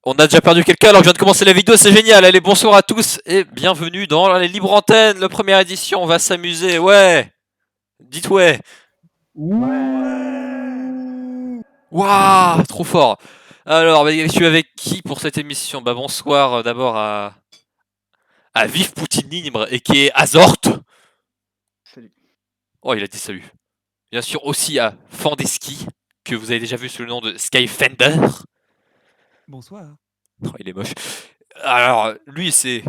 On a déjà perdu quelqu'un alors que je viens de commencer la vidéo, c'est génial. Allez, bonsoir à tous et bienvenue dans les Libre Antennes, la première édition. On va s'amuser, ouais. Dites ouais. Waouh, trop fort. Alors, je suis avec qui pour cette émission? Bah bonsoir d'abord à Vif Poutine Libre et qui est Azort. Salut. Oh, il a dit salut. Bien sûr aussi à Fandeski, que vous avez déjà vu sous le nom de Skyfender. Bonsoir. Oh, il est moche. Alors, lui, c'est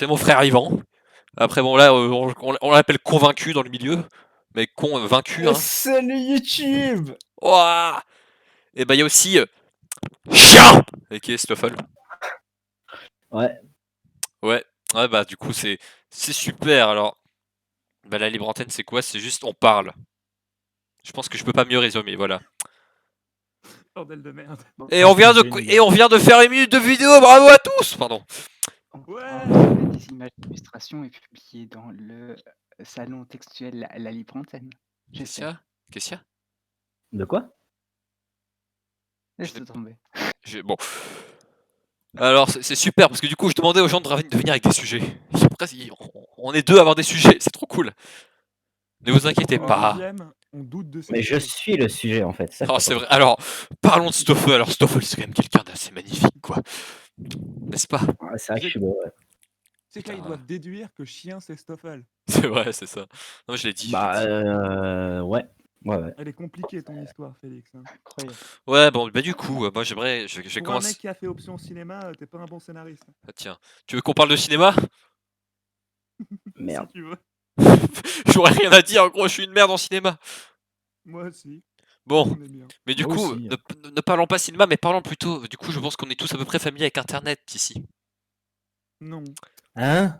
mon frère Ivan. Après, bon, là, on l'appelle convaincu dans le milieu. Mais convaincu, hein. Salut YouTube. Ouah. Et bah, il y a aussi Chien et qui est Stoffel. Ouais. Ouais, bah, du coup, c'est super. Alors, bah, la libre antenne, c'est quoi? C'est juste, on parle. Je pense que je peux pas mieux résumer, voilà. Bordel de merde. Et on vient de faire une minute de vidéo, bravo à tous! Pardon. Ouais. Des images d'illustration est publié dans le salon textuel La Libre Antenne. Qu'est-ce qu'il y a? Qu'est-ce qu'il y a? De quoi? Laisse tomber. Bon. Alors, c'est super, parce que du coup, je demandais aux gens de venir avec des sujets. On est deux à avoir des sujets, c'est trop cool. Ne vous inquiétez pas. On doute de Mais je suis le sujet en fait. Oh, c'est vrai. Alors, parlons de Stoffel. Alors, Stoffel, c'est quand même quelqu'un d'assez magnifique, quoi. N'est-ce pas? Ouais, c'est vrai que je suis beau. Ouais. C'est qu'ils doivent déduire que chien c'est Stoffel. C'est vrai, c'est ça. Non, je l'ai dit. Bah, ouais. Ouais. Elle est compliquée ton histoire, Félix. Hein. Incroyable. Ouais, bon, bah du coup, moi j'aimerais. Je vais Pour un commencer. mec qui a fait option cinéma, t'es pas un bon scénariste. Ah, tiens, tu veux qu'on parle de cinéma? Merde. Si tu veux. J'aurais rien à dire, en gros, je suis une merde en cinéma. Moi aussi. Bon, On est bien. mais du Moi coup, aussi. ne parlons pas cinéma, mais parlons plutôt. Du coup, je pense qu'on est tous à peu près familiers avec Internet ici. Non. Hein?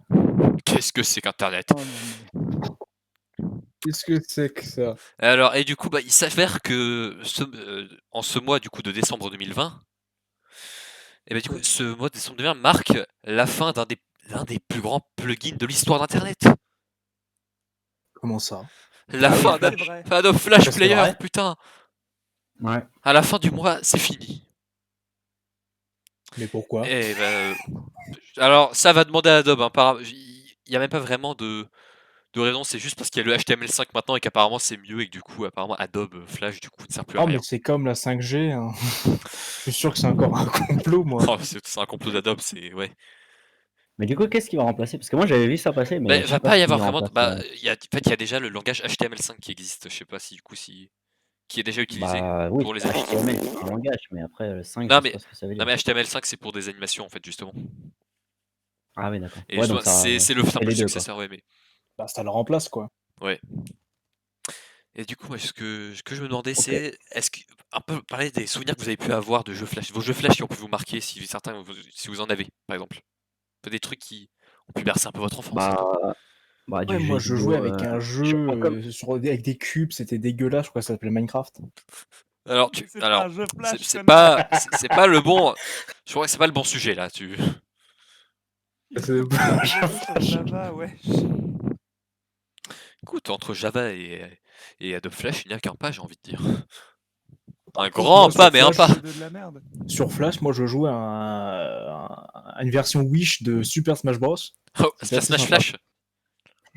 Qu'est-ce que c'est qu'Internet? Oh non, Qu'est-ce que c'est que ça? Alors, et du coup, bah, il s'avère que en ce mois du coup de décembre 2020, et bah, du coup, ce mois de décembre 2020 marque la fin l'un des plus grands plugins de l'histoire d'Internet. Comment ça? La Ah oui, fin C'est vrai. de Flash Ça, c'est Player, vrai. putain. Ouais. À la fin du mois, c'est fini. Mais pourquoi? Et bah, alors, ça va demander à Adobe. Hein, il n'y a même pas vraiment de raison, c'est juste parce qu'il y a le HTML5 maintenant et qu'apparemment c'est mieux et que du coup, apparemment, Adobe Flash du coup ne sert plus à Oh, rien. mais c'est comme la 5G. Hein. Je suis sûr que c'est encore un complot, moi. Oh, c'est un complot d'Adobe, c'est. Ouais. Mais du coup, qu'est-ce qui va remplacer? Parce que moi, j'avais vu ça passer, mais Bah, je sais va pas pas y ce qui avoir vraiment. remplace. Bah, il y a déjà le langage HTML5 qui existe. Je sais pas si du coup, qui est déjà utilisé Bah oui, pour les animations. HTML, c'est un langage, mais après, le 5, Non je sais mais, pas ce que ça veut non dire. mais HTML5 c'est pour des animations en fait justement. Ah oui, d'accord. Et Ouais, justement, donc ça. c'est le fait simple les deux, quoi. successeur, ouais, mais. Bah, ça le remplace, quoi. Ouais. Et du coup, moi, ce que je me demandais, Ok. c'est est-ce que un peu parler des souvenirs que vous avez pu avoir de jeux Flash, vos jeux Flash qui ont pu vous marquer, si vous en avez, par exemple. Des trucs qui ont pu bercer un peu votre enfance. Bah, du Ouais, jeu moi, je vidéo. jouais avec un jeu je prends comme- avec des cubes, c'était dégueulasse, je crois que ça s'appelait Minecraft. Alors, C'est pas un jeu Flash, c'est connard. pas le bon. Je crois que c'est pas le bon sujet là. Il C'est faut pas jouer sur Java, ouais. Écoute, entre Java et Adobe Flash, il n'y a qu'un pas, j'ai envie de dire. Un contre, grand moi, pas, sur mais un pas. Flash- C'est de la merde. Sur Flash, moi, je jouais à une version Wish de Super Smash Bros. Oh, C'était Super assez Smash sympa. Flash.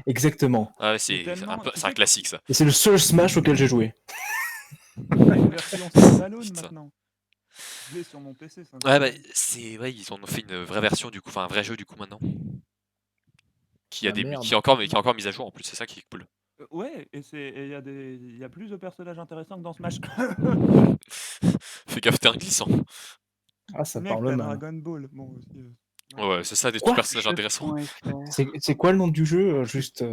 Exactement. Ah ouais, Mais c'est tellement, tu c'est un sais- classique ça. Et c'est le seul Smash auquel j'ai joué. Il y a une version standalone Putain. maintenant. Je l'ai sur mon PC. C'est Ouais, bah, incroyable. ils en ont fait une vraie version du coup, enfin un vrai jeu du coup maintenant. Qui a Ah, des merde. qui est encore mise à jour en plus, c'est ça qui est cool. Ouais, et il y a plus de personnages intéressants que dans Smash. Fais gaffe, t'es un glissant. Ah, ça Mec, parle t'as mal. Dragon Ball. Bon, aussi, Ouais, c'est ça, des Quoi personnages intéressants. C'est quoi le nom du jeu? Juste.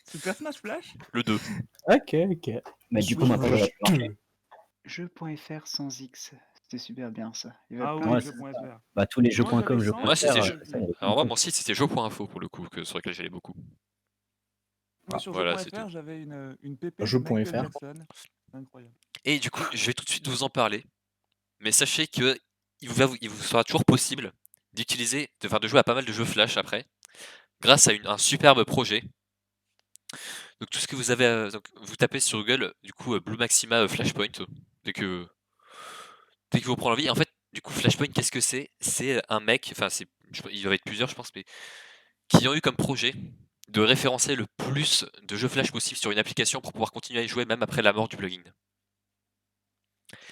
Super Smash Flash. Le 2. Ok, ok. Mais du coup, Oui, maintenant, ça va Flash te marquer. 2. Jeu.fr sans X. C'était super bien ça. Il y Ah avait oui, plein Ouais, de- jeu.fr. Bah, tous les Moi, jeux.com, j'avais Moi, c'était ça, jeu. ça, il y avait plein Alors de moi, trucs. mon site c'était jeu.info pour le coup, sur lequel j'allais beaucoup. Moi, sur Voilà, c'est jeu.fr, tout. j'avais une PP de Jeu.fr. Michael Jackson. Incroyable. Et du coup, je vais tout de suite vous en parler. Mais sachez que il vous sera toujours possible de jouer à pas mal de jeux Flash après, grâce à un superbe projet. Donc tout ce que vous avez, donc, vous tapez sur Google, du coup Blue Maxima Flashpoint, Dès que vous prend l'envie. En fait, du coup, Flashpoint, qu'est-ce que c'est? C'est un mec, enfin, il doit être plusieurs, je pense, mais qui ont eu comme projet de référencer le plus de jeux Flash possible sur une application pour pouvoir continuer à y jouer même après la mort du plugin.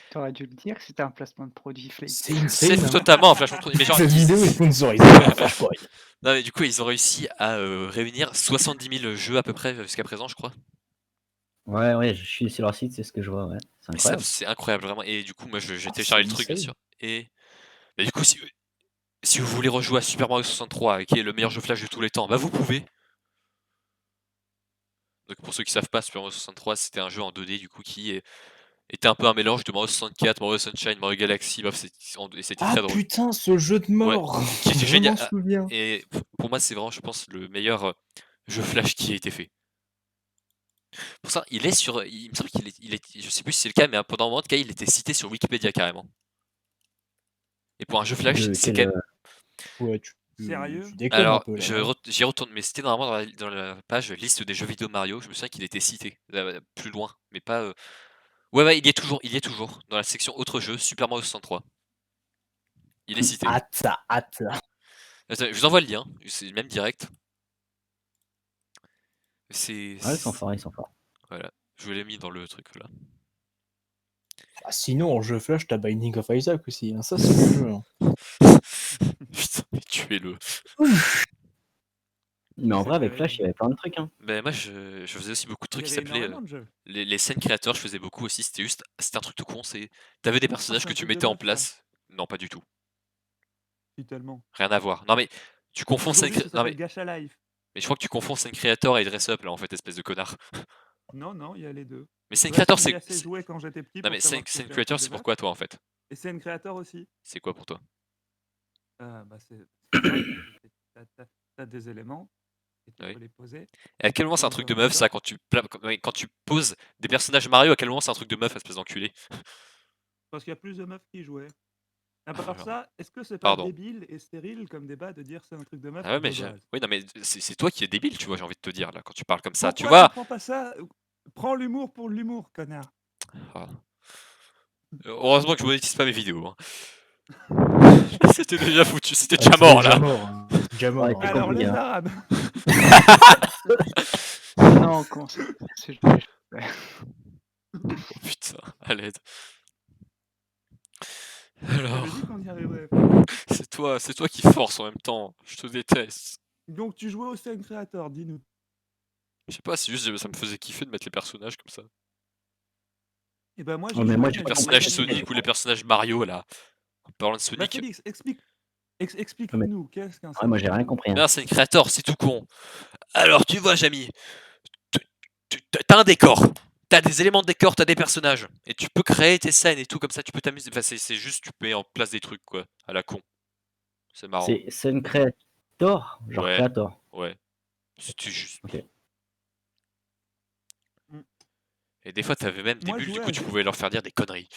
T'aurais dû le dire, c'était un placement de produit Flake. C'est C'est insane. Hein. totalement un Flashpoint. Mais genre, Cette ils- vidéo est sponsorisée par Flashpoint. Non, mais du coup, ils ont réussi à réunir 70 000 jeux à peu près jusqu'à présent, je crois. Ouais, je suis sur leur site, c'est ce que je vois, ouais. C'est Et ça, incroyable. c'est incroyable, vraiment. Et du coup, moi, j'ai Ah, téléchargé c'est le truc, bien insane. sûr. Et bah, du coup, si vous voulez rejouer à Super Mario 63, qui est le meilleur jeu Flash de tous les temps, bah vous pouvez. Donc pour ceux qui savent pas, Super Mario 63, c'était un jeu en 2D du coup qui était un peu un mélange de Mario 64, Mario Sunshine, Mario Galaxy, bref, et c'était Ah très drôle. putain, ce jeu de mort. Qui était Je génial. m'en souviens. Et pour moi, c'est vraiment, je pense, le meilleur jeu Flash qui a été fait. Pour ça, il est sur. Il me semble qu'il est, je sais plus si c'est le cas, mais pendant un moment, en tout cas, il était cité sur Wikipédia carrément. Et pour un jeu Flash, De c'est quel, quand même. Ouais, Sérieux? tu déconnes un Alors, peu là. j'y retourne, mais c'était normalement dans la page liste des jeux vidéo Mario. Je me souviens qu'il était cité plus loin, mais pas. Ouais, il y est toujours dans la section autres jeux, Super Mario 63. Il est cité. Hâte. Attends, je vous envoie le lien, c'est même direct. C'est. Ouais, ils sont forts, ils sont forts. Voilà, je vous l'ai mis dans le truc là. Ah, sinon, en jeu Flash, t'as Binding of Isaac aussi. Hein. Ça, c'est le jeu. Hein. Putain, mais tuez-le. Mais en C'est vrai, avec terrible. Flash, il y avait plein de trucs. Hein. Ben moi, je faisais aussi beaucoup de Il trucs y qui avait s'appelaient énormément de jeux. les scènes créateurs. Je faisais beaucoup aussi. C'était un truc tout con. T'avais des personnages c'est que un tu truc de mettais en meuf, ça. place. Non, pas du tout. Si, tellement. Rien à voir. Non mais tu confonds scène Aujourd'hui, ça Non s'appelle Gacha Life. mais je crois que tu confonds scène créateur et dress up là en fait, espèce de connard. Non, il y a les deux. Mais scène Bref, créateur j'y ai c'est. assez joué quand j'étais petit Non pour mais savoir scène que c'était un créateur truc c'est de meuf. pourquoi toi en fait? Et scène créateur aussi. C'est quoi pour toi? Bah, c'est simple. T'as des éléments et tu Oui. peux les poser. Et à quel moment c'est un truc de meuf ça quand tu poses des personnages Mario, à quel moment c'est un truc de meuf, espèce d'enculé? Parce qu'il y a plus de meufs qui jouaient. À part Alors, ça, est-ce que c'est pas pardon. débile et stérile comme débat de dire c'est un truc de meuf Ah ouais, de mais base? oui, non mais c'est toi qui es débile, tu vois, j'ai envie de te dire là quand tu parles comme ça, tu Pourquoi vois. prends pas ça? Prends l'humour pour l'humour, connard. Ah. Heureusement que je monétise pas mes vidéos. Hein. C'était déjà foutu, c'était déjà mort là. Hein. C'est déjà mort. Ouais, hein. c'est Alors compliqué, les hein. Arabes. Non, comment ça ce jeu Oh putain, à l'aide. J'avais Alors, dit qu'on y arriverait. c'est toi qui force en même temps. Je te déteste. Donc tu jouais au scène créateur, dis-nous. Je sais pas, c'est juste ça me faisait kiffer de mettre les personnages comme ça. Et ben moi Oh, j'ai mais joué, moi, mais j'ai Les pas j'ai compris. personnages jamais joué. Sonic ou les personnages Mario là. En parlant de Bah Sonic. Félix, explique-nous qu'est-ce qu'un Ouais, scène moi, j'ai rien créateur. compris. Hein. Mais c'est une créateur, c'est tout con. Alors tu vois, Jamy, t'as un décor. T'as des éléments de décor, t'as des personnages. Et tu peux créer tes scènes et tout comme ça, tu peux t'amuser. Enfin, c'est juste, tu mets en place des trucs quoi, à la con. C'est marrant. C'est une créateur, genre Ouais. créateur. Ouais. C'était juste. Ok. Et des fois, t'avais même des Moi, bulles, du jouer coup, à tu des- pouvais leur faire dire des conneries.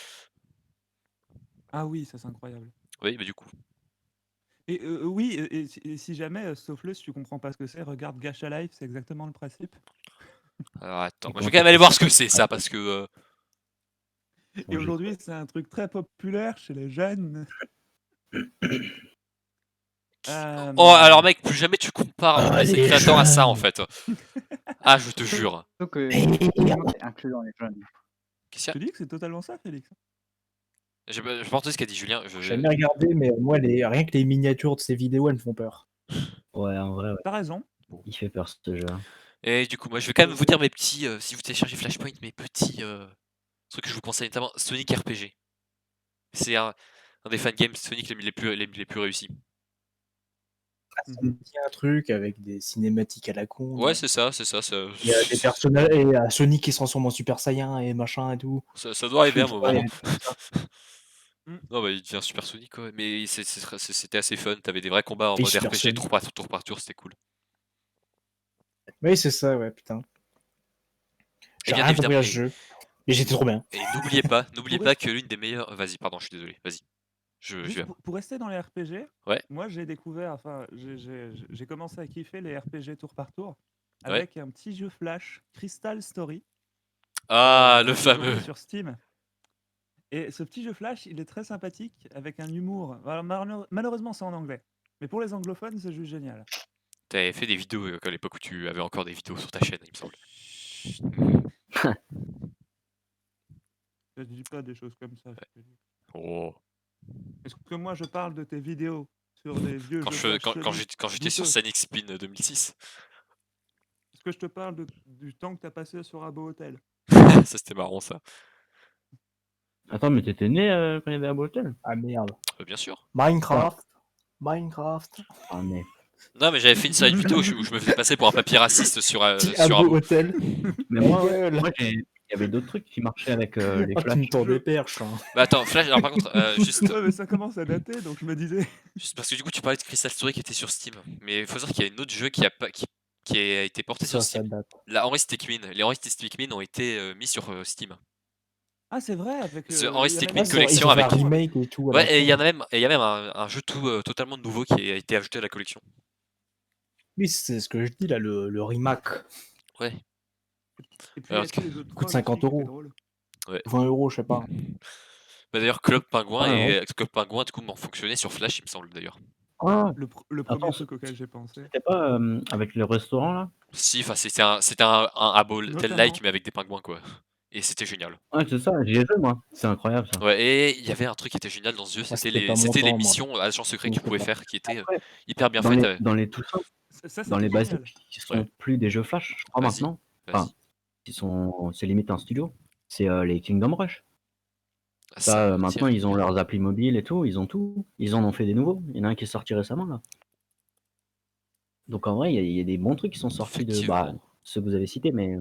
Ah oui, ça c'est incroyable. Oui, bah du coup. Et oui, et si jamais, Sofleux, si tu comprends pas ce que c'est, regarde Gacha Life, c'est exactement le principe. Alors attends, Et moi je vais comment quand même ça aller voir ce fait que c'est ça, parce que. Et aujourd'hui, c'est un truc très populaire chez les jeunes. Oh, alors mec, plus jamais tu compares Ah, ces les créateurs à ça en jeunes. fait. Ah, je te jure. Donc, effectivement, c'est inclus dans les jeunes. Qu'est-ce qu'il y Je te dis que c'est totalement ça, Félix. a J'ai pas entendu ce qu'a dit Julien. J'ai jamais regardé, mais moi, rien que les miniatures de ces vidéos, elles me font peur. Ouais, en vrai, ouais. T'as raison. Il fait peur ce jeu. Et du coup, moi je vais quand même vous dire mes petits, si vous téléchargez Flashpoint, mes petits trucs que je vous conseille, notamment Sonic RPG. C'est un des fan games Sonic les plus réussis. Ça me dit un truc avec des cinématiques à la con. Ouais, là. c'est ça. Il y a des personnages, et Sonic qui se transforme en Super Saiyan et machin et tout. Ça doit arriver à un moment. Ouais, Non, bah il devient Super Sonic, quoi. Mais c'était assez fun. T'avais des vrais combats en Et mode Super RPG, Sonic. tour par tour, c'était cool. Oui, c'est ça, ouais, putain. Et J'ai bien rien compris à évidemment- ce jeu. Mais j'étais trop bien. Et n'oubliez pas que l'une des meilleures. Vas-y, pardon, je suis désolé. Vas-y. Je Juste vais. pour rester dans les RPG, Ouais. moi j'ai découvert, enfin j'ai commencé à kiffer les RPG tour par tour Ouais. avec un petit jeu flash, Crystal Story, Ah, le aujourd'hui fameux. sur Steam. Et ce petit jeu Flash, il est très sympathique, avec un humour. Alors, malheureusement, c'est en anglais. Mais pour les anglophones, c'est juste génial. T'avais fait des vidéos à l'époque où tu avais encore des vidéos sur ta chaîne, il me semble. Chut. Je dis pas des choses comme ça. Oh. Est-ce que moi, je parle de tes vidéos sur des vieux Quand, jeux je, Flash quand, quand chelous, j'étais sur douteux? Sonic Spin 2006, Est-ce que je te parle du temps que t'as passé sur Abo Hotel? ça c'était marrant ça. Attends, mais t'étais né quand il y avait Abo Hotel? Ah merde. Bien sûr. Minecraft. Ah, mais. Non, mais j'avais fait une série de vidéos où je me faisais passer pour un papier raciste sur Petit Abo. Abo Hotel. Mais Ta moi, gueule. il y avait d'autres trucs qui marchaient avec les Ah, tu Flash. me tends des perches. Hein. Bah attends, Flash, alors par contre, juste, Ouais, mais ça commence à dater, donc je me disais. juste parce que du coup tu parlais de Crystal Story qui était sur Steam, mais il faut savoir qu'il y a un autre jeu qui a été porté sur Ça Steam. date. La Henry Stickmin. Les Henry Stickmin ont été mis sur Steam. Ah, c'est vrai, avec. The il Henry y a Stickmin même- Ils collection ont fait avec. un remake et tout. à la Ouais, et il y con. a même un jeu totalement nouveau qui a été ajouté à la collection. Oui, c'est ce que je dis là, le remake. Ouais. Et puis, il y Alors, a tous les autres coûte trolls 50 aussi, c'est €. drôle. 20 €, je sais pas. Bah, d'ailleurs, Club Penguin Ah, et Club Penguin du coup m'ont fonctionné sur Flash, il me semble d'ailleurs. Ah, Le premier attends, truc auquel j'ai pensé. c'était pas avec le restaurant là? Si, enfin c'était un Abo Tel Notamment. like mais avec des pingouins quoi. Et c'était génial. Ouais, c'est ça, j'y ai joué moi. C'est incroyable ça. Ouais, et il y avait un truc qui était génial dans ce jeu, Ah, c'était c'était pas mon c'était les temps, moi. missions agents secrets que tu Je sais pouvais pas. faire qui étaient Après, hyper bien dans faites. les, dans les tout simples, Ça, dans les c'était génial. basiques, qui sont Ouais. plus des jeux Flash, je crois Vas-y, maintenant. vas-y. Enfin, c'est limite un studio. C'est les Kingdom Rush. Ah, Ça, ça me dit maintenant, rien. ils ont leurs applis mobiles et tout, ils ont tout. Ils en ont fait des nouveaux. Il y en a un qui est sorti récemment là. Donc en vrai, il y a des bons trucs qui sont sortis de Effectivement. ceux que vous avez cités, mais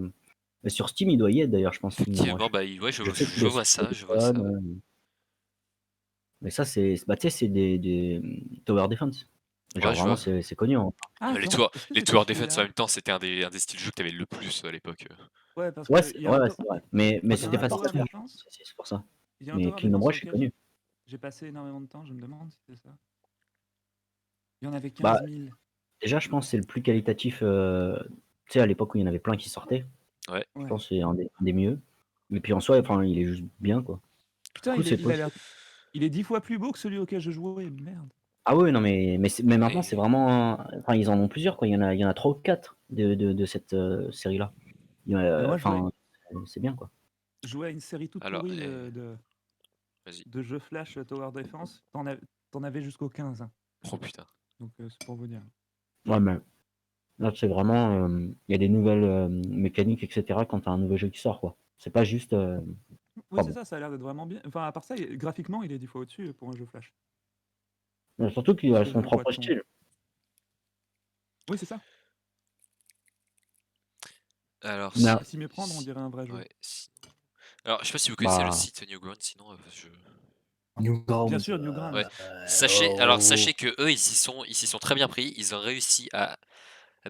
sur Steam, il doit y être d'ailleurs, je pense, Kingdom Effectivement, Rush. bah ouais, je sais qu'il est vois sur ça, je vois ça. téléphone, mais ça, c'est bah, tu sais, c'est des Tower Defense. Genre Ouais, je vraiment, vois. c'est connu. Hein. Ah, Les attends, tours, est-ce que les c'était tower defense en celui-là? même temps, c'était un des styles de jeu que t'avais le plus à l'époque. Ouais, parce Ouais, qu'il y a un ouais, to- c'est vrai. Mais il y a c'était un facile tower à faire. defense. C'est pour ça. Il y a un Mais tower Kingdom defense sur Rush, c'est lequel connu. j'ai passé énormément de temps, je me demande si c'est ça. Il y en avait Bah, 15 000. déjà, je pense que c'est le plus qualitatif. Tu sais, à l'époque où il y en avait plein qui sortaient, Ouais. je Ouais. pense que c'est un des mieux. Et puis en soi, enfin, il est juste bien, quoi. Putain, Du coup, c'est il a l'air. possible. Il est 10 fois plus beau que celui auquel je jouais, merde. Ah oui, non, mais maintenant, Et- c'est vraiment. Enfin, ils en ont plusieurs, quoi. Il y en a 3 ou 4 de cette série-là. Moi, Enfin, c'est bien, quoi. je jouais à une série toute Alors, pourrie de vas-y. jeux Flash Tower Defense. T'en avais jusqu'au 15. Hein. Oh putain. Donc, c'est pour vous dire. Ouais, mais là, c'est vraiment. Il y a des nouvelles mécaniques, etc. quand t'as un nouveau jeu qui sort, quoi. C'est pas juste. Oui, c'est bon. ça, ça a l'air d'être vraiment bien. Enfin, à part ça, graphiquement, il est 10 fois au-dessus pour un jeu Flash. Surtout qu'il a Parce que son je le vois propre de son- style. Oui, c'est ça. Alors, Mais, À s'y méprendre, on dirait un vrai jeu. ouais, alors, je sais pas si vous connaissez le Bah. site Newgrounds, sinon je... Newgrounds. Bien sûr, Newgrounds. Ouais. Sachez que eux, ils s'y sont très bien pris. Ils ont réussi à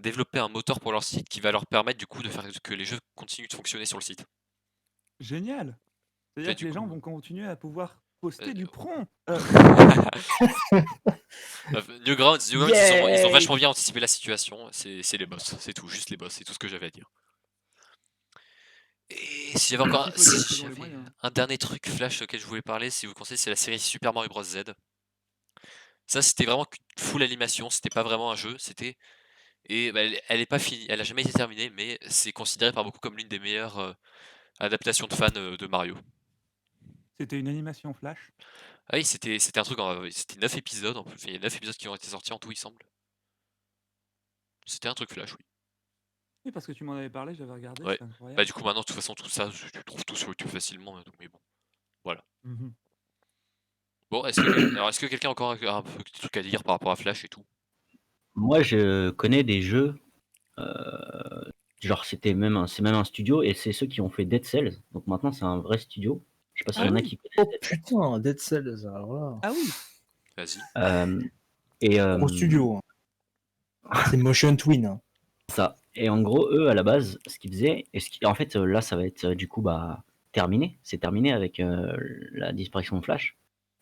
développer un moteur pour leur site qui va leur permettre du coup de faire que les jeux continuent de fonctionner sur le site. Génial. C'est-à-dire que du les gens coup- vont continuer à pouvoir poster du prompt. Newgrounds, ils ont Yay vachement bien anticipé la situation. C'est les boss, c'est tout, juste les boss, c'est tout ce que j'avais à dire. Et si j'avais encore Il faut dire si selon les j'avais moyens. un dernier truc Flash auquel je voulais parler, si vous conseillez, c'est la série Super Mario Bros Z. Ça, c'était vraiment full animation, c'était pas vraiment un jeu, c'était et bah, elle est pas finie, elle a jamais été terminée, mais c'est considéré par beaucoup comme l'une des meilleures adaptations de fans de Mario. C'était une animation Flash. Ah oui, c'était un truc, c'était 9 épisodes en plus, enfin, il y a 9 épisodes qui ont été sortis en tout, il semble. C'était un truc Flash, oui. Oui, parce que tu m'en avais parlé, j'avais regardé, Ouais. c'est incroyable. Bah du coup maintenant, de toute façon, tout ça, tu trouves tout sur YouTube facilement, donc, mais bon. Mhm. Bon, est-ce que quelqu'un a encore un petit truc à dire par rapport à Flash et tout? Moi, je connais des jeux. Genre, c'est même un studio et c'est ceux qui ont fait Dead Cells. Donc maintenant, c'est un vrai studio. Je sais pas s'il y Ah en a oui. qui connaissent Oh Dead Cells. putain, Dead Cells, alors là. Ah oui. Vas-y. Et Gros studio. Hein. C'est Motion Twin. Hein. ça. Et en gros, eux, à la base, ce qu'ils faisaient, en fait, là, ça va être du coup terminé. C'est terminé avec la disparition de Flash.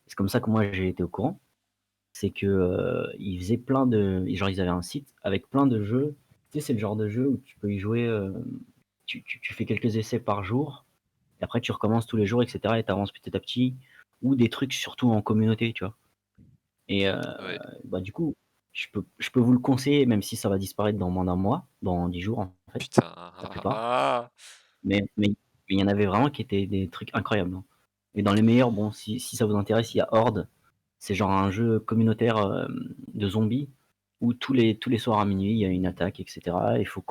C'est comme ça que moi j'ai été au courant. C'est que ils faisaient plein de, genre ils avaient un site avec plein de jeux. Tu sais, c'est le genre de jeu où tu peux y jouer. Tu fais quelques essais par jour Et après, tu recommences tous les jours, etc. Et tu avances petit à petit. Ou des trucs surtout en communauté, tu vois. Et Ouais. bah, du coup, je peux vous le conseiller, même si ça va disparaître dans moins d'un mois, dans 10 jours, en fait, Putain. la plupart. Ah. Mais il y en avait vraiment qui étaient des trucs incroyables. Hein. Et dans les meilleurs, bon, si ça vous intéresse, il y a Horde. C'est genre un jeu communautaire de zombies où tous les soirs à minuit, il y a une attaque, etc. Il faut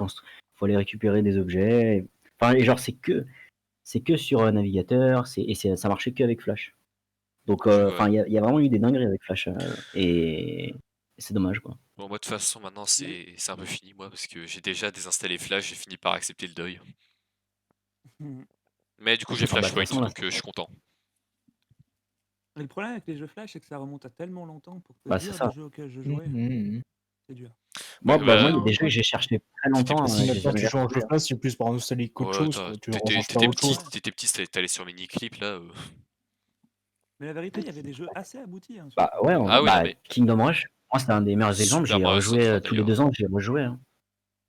aller récupérer des objets. Enfin, et genre, c'est que sur navigateur, ça marchait qu'avec Flash. Donc, Ouais. enfin, il y a vraiment eu des dingueries avec Flash. Et c'est dommage, quoi. Bon, moi, de toute façon, maintenant, c'est un peu fini, moi, parce que j'ai déjà désinstallé Flash, j'ai fini par accepter le deuil. Mais du coup, j'ai Ah bah, de toute Flashpoint, façon, là, donc je suis content. Et le problème avec les jeux Flash, c'est que ça remonte à tellement longtemps pour te bah, c'est dire ça. des jeux auxquels je jouais. C'est dur. Moi, Ouais, bah, moi, bah, il y a des jeux que j'ai cherché très longtemps, petit. Si je les ai maintenant jamais tu joues en retrouvés. jeu Flash, c'est plus par nostalgie qu'autre Ouais, chose, quoi. Tu ranges pas autre chose. t'étais petit, t'allais sur Miniclip, là. Mais la vérité, il y avait des jeux assez aboutis. Hein, sur Bah ce ouais, jeu. Ah oui, non, bah, mais Kingdom Rush, moi c'est un des meilleurs exemples, Super j'y ai Mario rejoué 64, tous les d'ailleurs. 2 ans, j'y ai rejoué. Hein.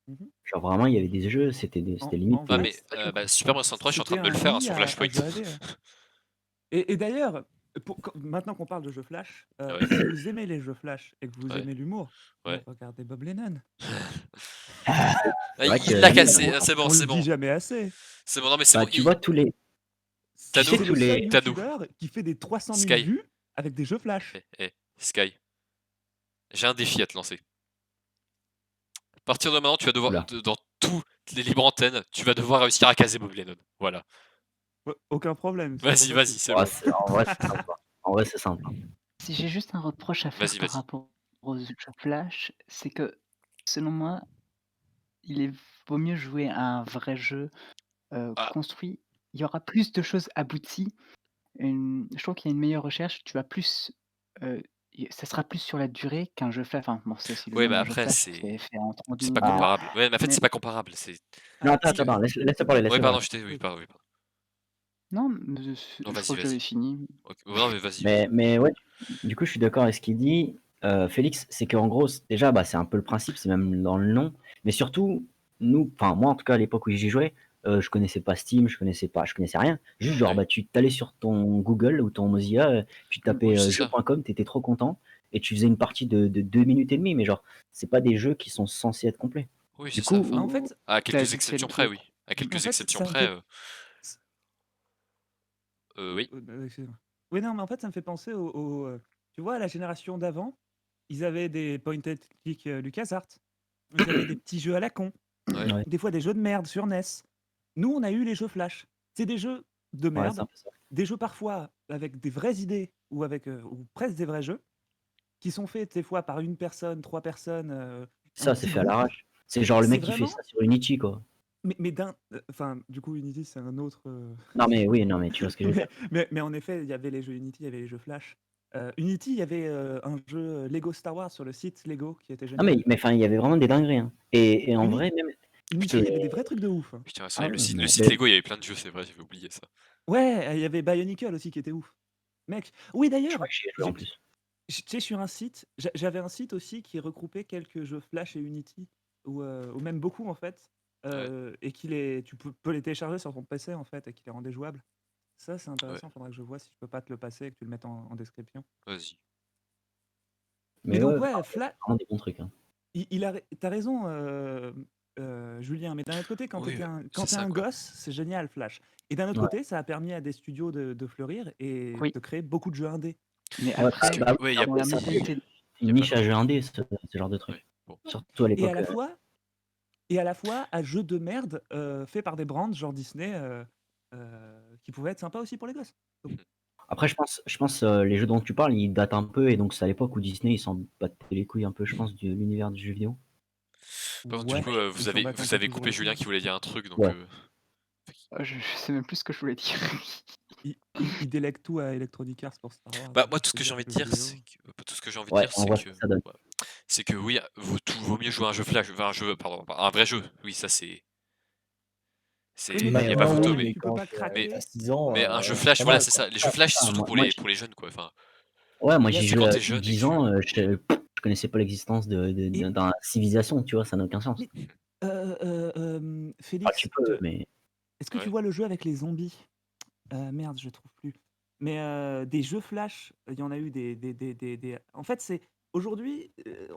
Mhm. Genre vraiment, il y avait des jeux, c'était limite. En Ah, vrai, mais Super Mario 63, je suis en train c'était de me le un faire nid sur à Flashpoint. jaser. Hein. Et d'ailleurs, maintenant qu'on parle de jeux Flash, Ouais. si vous aimez les jeux Flash et que vous Ouais. aimez l'humour, Ouais. regardez Bob Lennon. Ah, vrai il que l'a lui, cassé, c'est bon, On c'est le bon. dit jamais assez. C'est bon, non, mais c'est bah, bon. tu vois tous les. Tano, C'est sais, le tous seul les. Tano. youtubeur qui fait des 300 000 Sky. vues avec des jeux Flash. Sky, j'ai un défi à te lancer. À partir de maintenant, tu vas devoir, Oula. dans toutes les libres antennes, tu vas devoir réussir à caser Bob Lennon. Voilà. Aucun problème. c'est Vas-y, trop vas-y, facile. c'est Ouais, bon. en vrai, c'est sympa. En vrai, c'est simple. Si j'ai juste un reproche à faire Vas-y, par vas-y. rapport aux jeux Flash, c'est que, selon moi, vaut mieux jouer à un vrai jeu Ah, construit. Il y aura plus de choses abouties. Je trouve qu'il y a une meilleure recherche. Tu vas plus, ça sera plus sur la durée qu'un jeu Flash. Enfin, bon, c'est aussi le ouais, nom bah d'un jeu après, Flash, c'est fait en 30 c'est pas minutes. comparable. Ouais, mais en fait, Mais c'est pas comparable. C'est. Non, Ah, attends, que- laisse-le parler, Ouais, laisse-le pardon, parler. oui, pardon, oui, pardon. non, Non, je vas-y, crois que j'avais vas-y. fini. Ok, non, mais vas-y. Mais ouais, du coup, je suis d'accord avec ce qu'il dit. Félix, c'est qu'en gros, déjà, bah, c'est un peu le principe, c'est même dans le nom. Mais surtout, nous, enfin, moi en tout cas, à l'époque où j'y jouais, je connaissais pas Steam, je connaissais rien. Juste, genre, Ouais. bah, tu t'allais sur ton Google ou ton Mozilla, tu tapais Oui, c'est ça. jeu.com, t'étais trop content, et tu faisais une partie de 2 minutes et demie. Mais genre, c'est pas des jeux qui sont censés être complets. Oui, Du c'est ça. coup, Enfin, En fait, à T'as quelques vu que c'est exceptions le près, truc. oui. À en quelques fait, exceptions ça me près, fait. oui. Excuse-moi. Oui, non, mais en fait, ça me fait penser tu vois, à la génération d'avant, ils avaient des point and click LucasArts. Ils avaient des petits jeux à la con. Ouais. ouais, Des fois, des jeux de merde sur NES. Nous, on a eu les jeux Flash. C'est des jeux de ouais, c'est merde. un peu ça. Des jeux parfois avec des vraies idées ou presque des vrais jeux qui sont faits des fois par une personne, 3 personnes, un Ça, c'est petit fait à groupe. l'arrache. C'est genre le C'est mec qui fait vraiment. ça sur Unity, quoi. Mais enfin, du coup, Unity, c'est un autre. Non, mais oui, non, mais tu vois ce que je veux dire. Mais en effet, il y avait les jeux Unity, il y avait les jeux Flash. Unity, il y avait un jeu Lego Star Wars sur le site Lego qui était Non, mais génial. enfin, il y avait vraiment des dingueries. Hein. Et en vrai, même. Unity, il y avait des vrais trucs de ouf. Hein. Putain, c'est Ah vrai, le ouais, site, mais- le site Lego, il y avait plein de jeux, c'est vrai, j'avais oublié ça. Ouais, il y avait Bionicle aussi qui était ouf. Mec, oui Je d'ailleurs, crois que j'y ai joué en plus. tu sais, sur un site, j'avais un site aussi qui regroupait quelques jeux Flash et Unity, ou même beaucoup en fait, et tu peux les télécharger sur ton PC en fait, et qui les rendait jouables. Ça, c'est intéressant, faudrait que je vois si je peux pas te le passer et que tu le mettes en description. Vas-y. Mais Mais donc, ouais, ouais, enfin, Flash, vraiment des bons trucs. Hein. t'as raison, Julien, mais d'un autre côté, quand Oui, t'es c'est ça, un quoi. gosse, c'est génial, Flash. Et d'un autre Ouais. côté, ça a permis à des studios de fleurir et Oui. de créer beaucoup de jeux indés. Mais Ouais, après, bah, Ouais, il y a dans la ça, mentalité, y a une pas niche à jeux indé, ce genre de truc. Ouais, bon. Surtout à Et l'époque. à la fois à jeux de merde faits par des brands genre Disney qui pouvaient être sympas aussi pour les gosses. Donc, Après, je pense les jeux dont tu parles, ils datent un peu, et donc c'est à l'époque où Disney, ils s'en battaient les couilles un peu, je pense, de l'univers du jeu vidéo. Par contre, ouais, du coup, ils s'en battent un vous peu avez toujours coupé les Julien couilles. qui voulait dire un truc, donc. Ouais. je sais même plus ce que je voulais dire. Ils délèguent tout à Electronic Arts pour Star Wars. Bah, moi, tout ce C'est que j'ai dire envie de que le dire, jeu c'est vidéo. que. Tout ce que j'ai envie de Ouais, dire, en c'est vrai, que. ça donne. Ouais. C'est que oui, vaut mieux jouer à un jeu Flash, enfin, un vrai jeu. Oui, ça c'est. Oui, Il mais n'y a tu pas peux Maintenant, photo, pas, oui, mais. mais tu peux quand pas craquer. t'as 6 ans, Mais un jeu c'est Flash, pas voilà, mal, c'est quoi. ça. Les jeux Flash, c'est surtout moi, pour les jeunes, quoi. Enfin, ouais, moi Il y a j'y ça. c'est quand jouais à t'es jeune et 10 que. ans, je connaissais pas l'existence Et, d'un civilisation, tu vois, ça n'a aucun sens. mais, Enfin, tu Félix, peux, mais est-ce que tu Ouais. vois le jeu avec les zombies? Merde, je trouve plus. Mais des jeux flash, il y en a eu en fait, c'est aujourd'hui,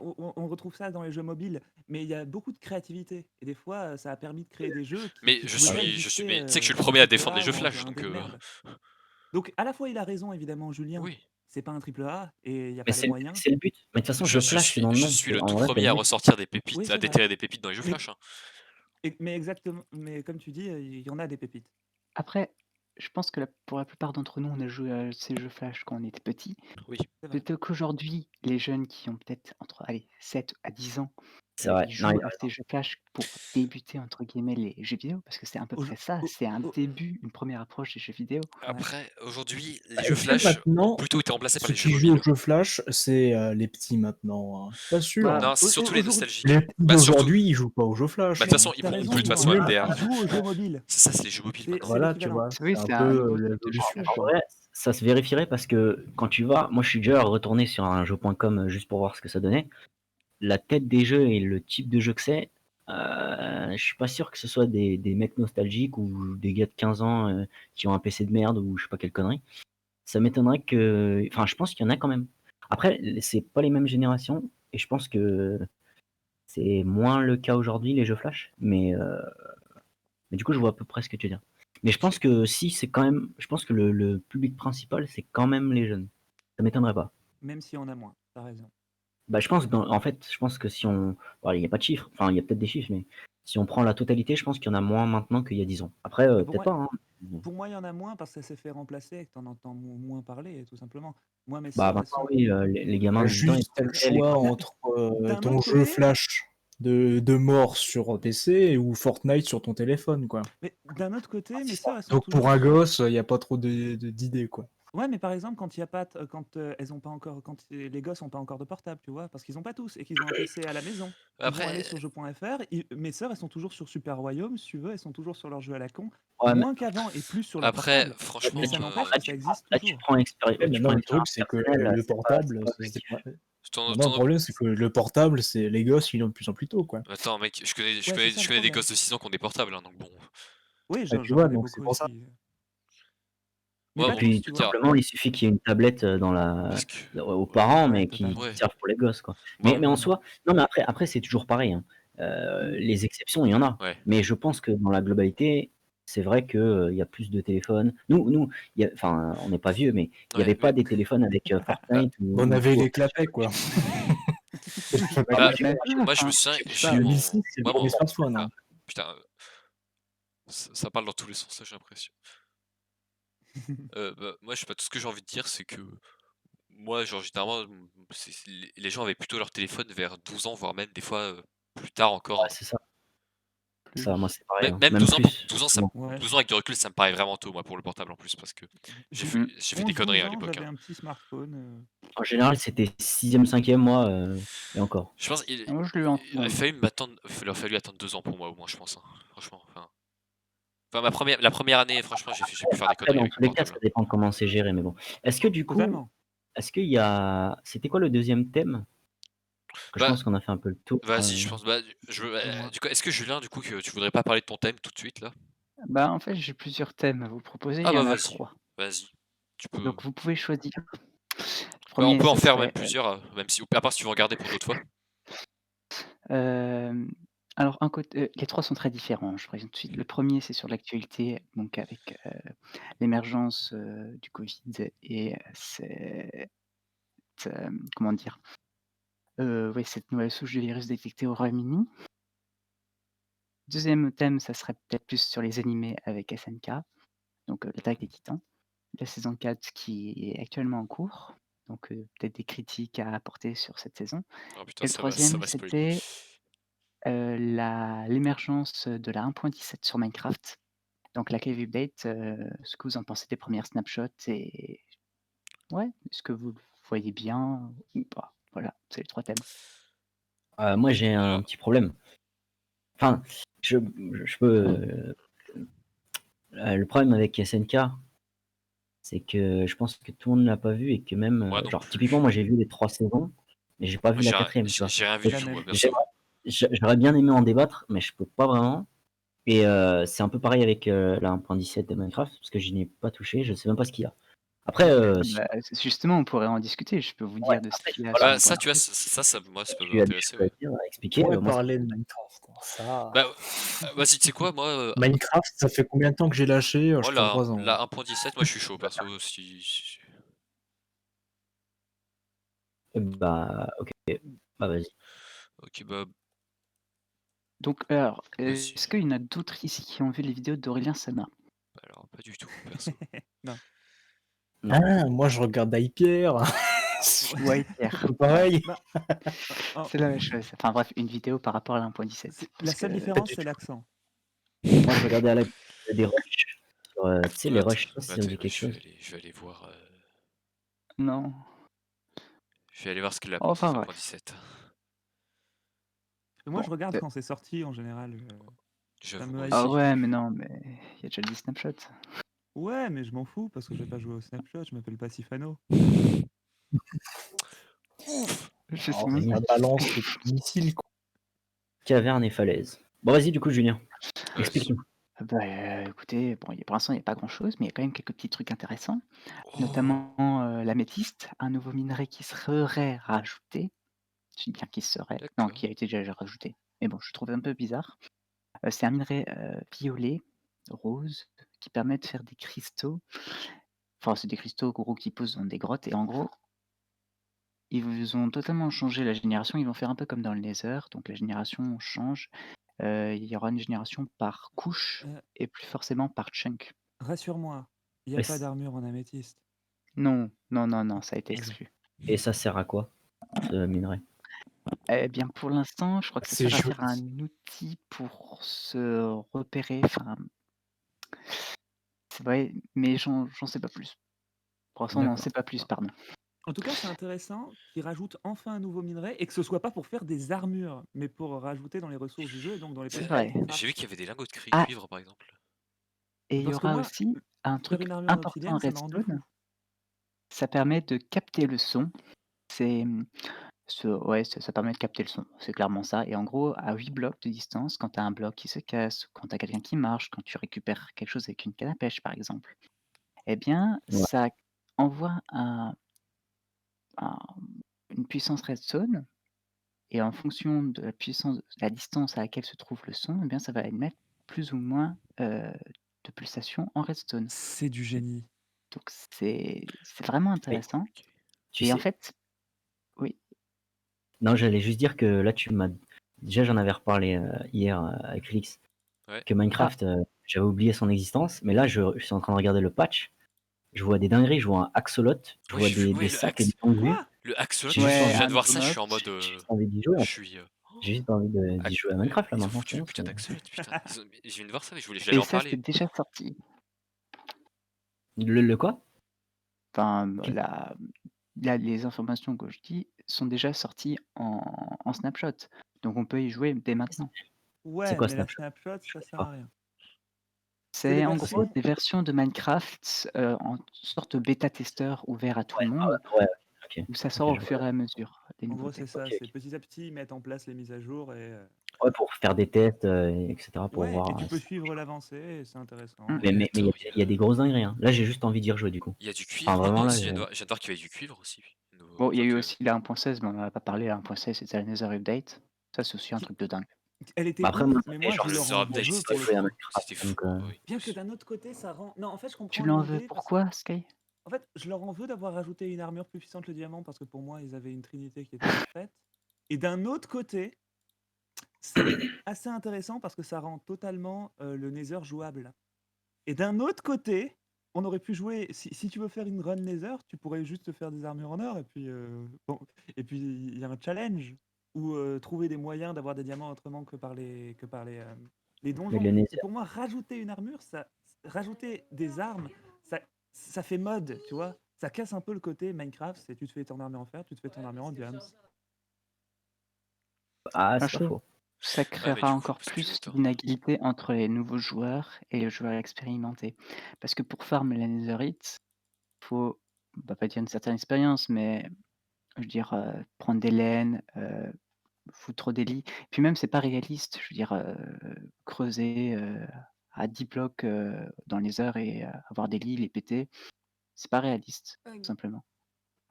on retrouve ça dans les jeux mobiles, mais il y a beaucoup de créativité et des fois, ça a permis de créer des jeux Mais qui je pouvaient pas suis, exister, mais tu sais que je suis le en premier à triple défendre les A jeux ou en Flash, indé donc de merde. Donc à la fois, il a raison évidemment Julien, oui. c'est pas un triple A et il y a Mais pas les moyens. c'est le but. Mais de toute façon, jeu flash, c'est dans le Je nom. suis le En tout vrai, c'est premier le à but. ressortir des Oui, pépites, à c'est vrai. déterrer des pépites dans les jeux Mais Flash. mais exactement, mais comme tu dis, il y en a des pépites. Après, je pense que pour la plupart d'entre nous, on a joué à ces jeux flash quand on était petit. Oui. C'est vrai. Peut-être qu'aujourd'hui, les jeunes qui ont peut-être entre 7 à 10 ans, C'est vrai. ils Non, jouent il a à ces jeux flash pour débuter entre guillemets les jeux vidéo, parce que c'est à peu près ça, Au c'est un au début, une première approche des jeux vidéo. Après, aujourd'hui, les Bah, jeux est-ce que Flash ont maintenant, plutôt été remplacés par ceux les jeux qui jouent aux mobiles. jeux flash, c'est les petits maintenant, hein. Je suis pas sûr, Bah, hein. Non, c'est surtout les aujourd'hui nostalgiques. Les petits Bah, surtout. d'aujourd'hui, ils jouent pas aux jeux flash, Bah, de toute hein. façon, ils tu pourront raison, plus de toute façon Julien, MDR. ils jouent aux jeux mobiles. C'est ça, c'est les jeux mobiles C'est maintenant. c'est Voilà, tu l'équivalent. vois, Oui, c'est un c'est un peu nouveau type de l'évolution, flash. En quoi. vrai, ça se vérifierait parce que quand tu vas, moi je suis déjà retourné sur un jeu.com juste pour voir ce que ça donnait. La tête des jeux et le type de jeu que c'est, je suis pas sûr que ce soit des mecs nostalgiques ou des gars de 15 ans qui ont un PC de merde ou je sais pas quelle connerie. Ça m'étonnerait que. Enfin, je pense qu'il y en a quand même. Après, c'est pas les mêmes générations et je pense que c'est moins le cas aujourd'hui, les jeux Flash. Mais du coup, je vois à peu près ce que tu veux dire. Mais je pense que si, c'est quand même. Je pense que le public principal, c'est quand même les jeunes. Ça m'étonnerait pas. Même si on a moins, t'as raison. Bah, je pense que en fait, je pense que si on. Bon, il n'y a pas de chiffres. Enfin, il y a peut-être des chiffres, mais si on prend la totalité, je pense qu'il y en a moins maintenant qu'il y a 10 ans. Après, Mais peut-être pas, hein. pour moi, il y en a moins parce que ça s'est fait remplacer et que t'en entends moins parler, tout simplement. Moi, mes Bah, sœurs, elles maintenant, sont... oui, les gamins de 10 ans, ils Juste, t'as le préfèrent les choix premières. entre D'un ton autre jeu côté, flash de mort sur PC ou Fortnite sur ton téléphone, quoi. mes sœurs, elles sont Donc pour toujours... un gosse, il n'y a pas trop d'idées, quoi. Ouais, mais par exemple, quand il y a pas, quand elles ont pas encore, quand les gosses ont pas encore de portable, tu vois, parce qu'ils ont pas tous et qu'ils ont un PC à la maison, ils vont Après, aller sur jeux.fr. Mes sœurs, elles sont toujours sur Super Royaume, si tu veux, elles sont toujours sur leur jeu à la con, Ouais, mais moins qu'avant et plus sur leur après, portable. franchement, Mais ça n'empêche là, que ça tu, existe là, tu toujours. prends Ouais, maintenant, le truc, expérience c'est que personnelle, le c'est portable, pas objectif. maintenant, le problème, c'est que le portable, c'est les gosses, ils l'ont de plus en plus tôt, quoi. attends, mec, je connais, je Ouais, connais, c'est ça je le connais des problème. gosses de 6 ans qui ont des portables, hein, donc bon. Oui, Ah, tu j'en vois, connais donc c'est beaucoup pour ça. aussi. Mais Ouais, pas Et bon, puis, tous, tu tout vois. simplement, il suffit qu'il y ait une tablette parce que. aux parents, Ouais, mais totalement. Ouais. qui servent pour les gosses, quoi. Moi, Mais en soi, non, mais après c'est toujours pareil, hein. Les exceptions, il y en a. ouais. Mais je pense que dans la globalité, c'est vrai qu'il y a plus de téléphones. Enfin, on n'est pas vieux, mais il n'y Ouais, avait pas mais- des téléphones avec Fortnite ou, On avait ou les clapets, quoi. Bah, Même pas, moi, je me enfin, souviens, je sais j'ai pas, eu mon. 2006, c'est le Moi, premier mon. smartphone, Ah, hein. putain, ça parle dans tous les sens, ça, j'ai l'impression. Bah, moi, je sais pas, tout ce que j'ai envie de dire, c'est que moi, genre, généralement, les gens avaient plutôt leur téléphone vers 12 ans, voire même des fois plus tard encore. Ouais, c'est ça. plus. Ça, moi, c'est pareil, hein. Même Même 12 ans, plus. 12 ans, souvent. Ouais. 12 ans avec du recul, ça me paraît vraiment tôt, moi, pour le portable en plus, parce que j'ai fait, j'ai fait des 11, conneries 12 à ans, l'époque. j'avais Hein. un petit smartphone. En général, c'était 6e, 5e, moi, et encore. Je pense qu'il Moi, je l'ai eu en il aurait fallu attendre 2 ans pour moi, au moins, je pense. Hein, franchement. Enfin, la première année, franchement, j'ai pu faire des Après, conneries dans avec tous mon les cas, ça portable. dépend comment c'est géré, mais bon. Est-ce que du coup, Totalement. est-ce qu'il y a. C'était quoi le deuxième thème? Parce que je Bah, pense qu'on a fait un peu le tour. vas-y, je pense. Bah, Dis-moi. du coup, est-ce que Julien, du coup, que tu voudrais pas parler de ton thème tout de suite là? Bah, en fait, j'ai plusieurs thèmes à vous proposer, Ah il y bah en a vas-y, 3. vas-y. Tu peux. Donc vous pouvez choisir. Le Bah, on premier, peut en ça faire même serait, plusieurs, même si, à part si tu veux en garder pour d'autres fois. alors les 3 sont très différents, je préviens tout de suite. Le premier, c'est sur l'actualité, donc avec, l'émergence, du covid et comment dire? Ouais, cette nouvelle souche de virus détectée au Royaume-Uni. Deuxième thème, ça serait peut-être plus sur les animés avec SNK, donc l'Attaque des Titans, la saison 4 qui est actuellement en cours, donc peut-être des critiques à apporter sur cette saison. Oh Et putain, le ça troisième, va spoiler. c'était, l'émergence de la 1.17 sur Minecraft, donc la cave update, ce que vous en pensez des premières snapshots et ouais, est-ce que vous le voyez bien ou pas? Voilà, c'est les 3 thèmes. Moi, j'ai un Alors. petit problème. Enfin, je peux. Le problème avec SNK, c'est que je pense que tout le monde ne l'a pas vu et que même. Moi non Genre, plus. typiquement, moi, j'ai vu les 3 saisons, mais j'ai pas vu la 4e, tu vois. J'ai rien vu La du tout, moi, même. perso. J'aurais bien aimé en débattre, mais je peux pas vraiment. Et c'est un peu pareil avec la 1.17 de Minecraft, parce que je n'y ai pas touché, je sais même pas ce qu'il y a. Après, Bah, justement, on pourrait en discuter. Je peux vous dire de ce après, qu'il y a voilà, sur Bah, ça, tu vois, 1.17. moi, ça peut tu as des m'intéresser, choses à ouais. dire, à expliquer. Ouais, Moi, parler de Minecraft. Ça... Bah, vas-y, tu sais quoi, moi, Minecraft, ça fait combien de temps que j'ai lâché? Je crois la 3 ans. la 1.17, moi, je suis chaud, perso, bah, ok. Bah, vas-y. OK, bah, Donc, alors, vas-y. est-ce qu'il y en a d'autres ici qui ont vu les vidéos d'Aurélien Sama? Alors, pas du tout, perso. Non. Non. Ah, moi, je regarde Hyper. Ouais, Pierre. C'est pareil. Bah, oh, C'est la même chose. Enfin bref, une vidéo par rapport à l'1.17. la Parce seule que différence, du c'est tout. l'accent. Moi, je regardais à la des rushs. Tu sais, les Attends, rushs, je sais pas si ça me dit quelque chose. je vais aller voir, non. je vais aller voir ce qu'est la Enfin bref. 1.17. Moi, Bon, je regarde quand c'est sorti en général. Ça J'avoue, me moi hype Ah aussi. pas ouais, plus. mais non, mais il y a déjà dit Snapshot. Ouais, mais je m'en fous parce que je vais pas jouer au Snapshot, je m'appelle pas Sifano. Je sais Alors, même ça pas qui balance les missiles, quoi. Caverne et falaise. Bon, vas-y, du coup, Julien, Vas-y. explique-nous. Bah, écoutez, bon, pour l'instant, il n'y a pas grand-chose, mais il y a quand même quelques petits trucs intéressants. Oh, Notamment l'améthyste, un nouveau minerai qui serait rajouté. Je dis bien qui serait. Non, d'accord. qui a été déjà rajouté. Mais bon, je trouve un peu bizarre. C'est un minerai violet, rose, qui permet de faire des cristaux. Enfin, c'est des cristaux gros qui posent dans des grottes. Et en gros, ils ont totalement changé la génération. Ils vont faire un peu comme dans le Nether. Donc la génération change. Il y aura une génération par couche Euh, et plus forcément par chunk. Rassure-moi, il n'y a Et pas c- d'armure en améthyste. Non, non, non, non, ça a été Ok. exclu. Et ça sert à quoi, ce minerai? Eh bien, pour l'instant, je crois que ça C'est sert à joli. faire un outil pour se repérer. Enfin, c'est vrai, mais j'en sais pas plus. Pour l'instant, on n'en D'accord. sait pas plus, pardon. En tout cas, c'est intéressant qu'ils rajoutent enfin un nouveau minerai et que ce soit pas pour faire des armures, mais pour rajouter dans les ressources du jeu et donc dans les C'est possibilités vrai. de craft. J'ai vu qu'il y avait des lingots de Ah, cuivre, par exemple. et il y Parce que aura moi, aussi un faire truc une armure en important à obsidienne, ça m'a rendu fou. Redstone. Ça permet de capter le son. C'est ouais, ça permet de capter le son. C'est clairement ça. Et en gros, à 8 blocs de distance, quand tu as un bloc qui se casse, quand tu as quelqu'un qui marche, quand tu récupères quelque chose avec une canne à pêche, par exemple, eh bien, Ouais. ça envoie une puissance redstone. Et en fonction de la puissance, de la distance à laquelle se trouve le son, eh bien, ça va émettre plus ou moins de pulsations en redstone. C'est du génie. Donc c'est vraiment intéressant. Ok. Tu Et en sais, fait, oui, non, j'allais juste dire que là, tu m'as. Déjà, j'en avais reparlé hier avec Félix. Ouais. Que Minecraft, j'avais oublié son existence, mais là, je suis en train de regarder le patch. Je vois des dingueries, je vois un axolot, je Ouais, vois j'ai vu, des ouais, le sacs et axe. des tongs. Quoi? Le axolot, J'ai je juste ouais, envie, viens un de voir ça, je automote. suis en mode. j'ai juste envie d'y jouer. Je En fait. suis. J'ai juste envie d'y jouer à Minecraft là Ils ont maintenant. foutu le parce putain que- d'axolot, putain. Je viens de voir ça, mais j'allais Et en ça, c'est parler. déjà sorti. Le quoi? Enfin, Tu- les informations que je dis sont déjà sorties en snapshot. Donc on peut y jouer dès maintenant. Ouais, quoi mais la Snapchat? snapshot, Je ça connais sert pas. à rien. C'est les C'est en gros versions. des versions de Minecraft en sorte de bêta-testeur ouvert à tout le monde, Ouais, ok. où ça Ok, sort au je vois. fur et à mesure des En gros, c'est nouveautés. ça. Ok, C'est ok. petit à petit, ils mettent en place les mises à jour et. Ouais, pour faire des tests, etc. Pour Ouais, et voir. tu peux suivre l'avancée et c'est intéressant. Mm. Mais il Attends, y a des grosses dingueries. Hein. Là, j'ai juste envie d'y rejouer du coup. il y a du Enfin, cuivre vraiment maintenant là. aussi, je viens de voir qu'il y avait du cuivre aussi. Bon, il y a eu Donc, aussi la 1.16, mais on n'en a pas parlé. La 1.16, c'était la Nether Update. Ça, c'est aussi un Qui- truc de dingue. Elle était Après, ouf, moi, ça mais fait moi, genre je le leur 6 Nether en mois que Update, veux j'ai pour pas le joué à coup. c'était Minecraft. fou. Donc, Oui, Bien moi que aussi. d'un autre côté, ça rend. Non, en fait, je comprends Tu l'en veux l'idée. pourquoi, Sky? En fait, je leur en veux d'avoir rajouté une armure plus puissante, le diamant, parce que pour moi, ils avaient une trinité qui était parfaite. Et d'un autre côté, c'est assez intéressant parce que ça rend totalement le Nether jouable. Et d'un autre côté, on aurait pu jouer. Si tu veux faire une run Nether, tu pourrais juste faire des armures en or. Et puis, bon, et puis il y a un challenge ou trouver des moyens d'avoir des diamants autrement que par les mais donjons. le Et Nether. pour moi, rajouter une armure, rajouter des armes, ça fait mode, tu vois. Ça casse un peu le côté Minecraft. C'est tu te fais ton armure en fer, tu te fais ton armure en diams. Ah, Enfin, c'est je pas trouve faux. que ça Ouais, mais créera du coup, encore si tu veux plus autant. d'inégalité entre les nouveaux joueurs et les joueurs expérimentés. Parce que pour farm la Netherite, faut, on va pas dire une certaine expérience, mais je veux dire, prendre des laines, foutre trop des lits. Puis même, c'est pas réaliste. Je veux dire, creuser, à 10 blocs, dans les heures et avoir des lits, les péter, c'est pas réaliste, tout Ouais. simplement.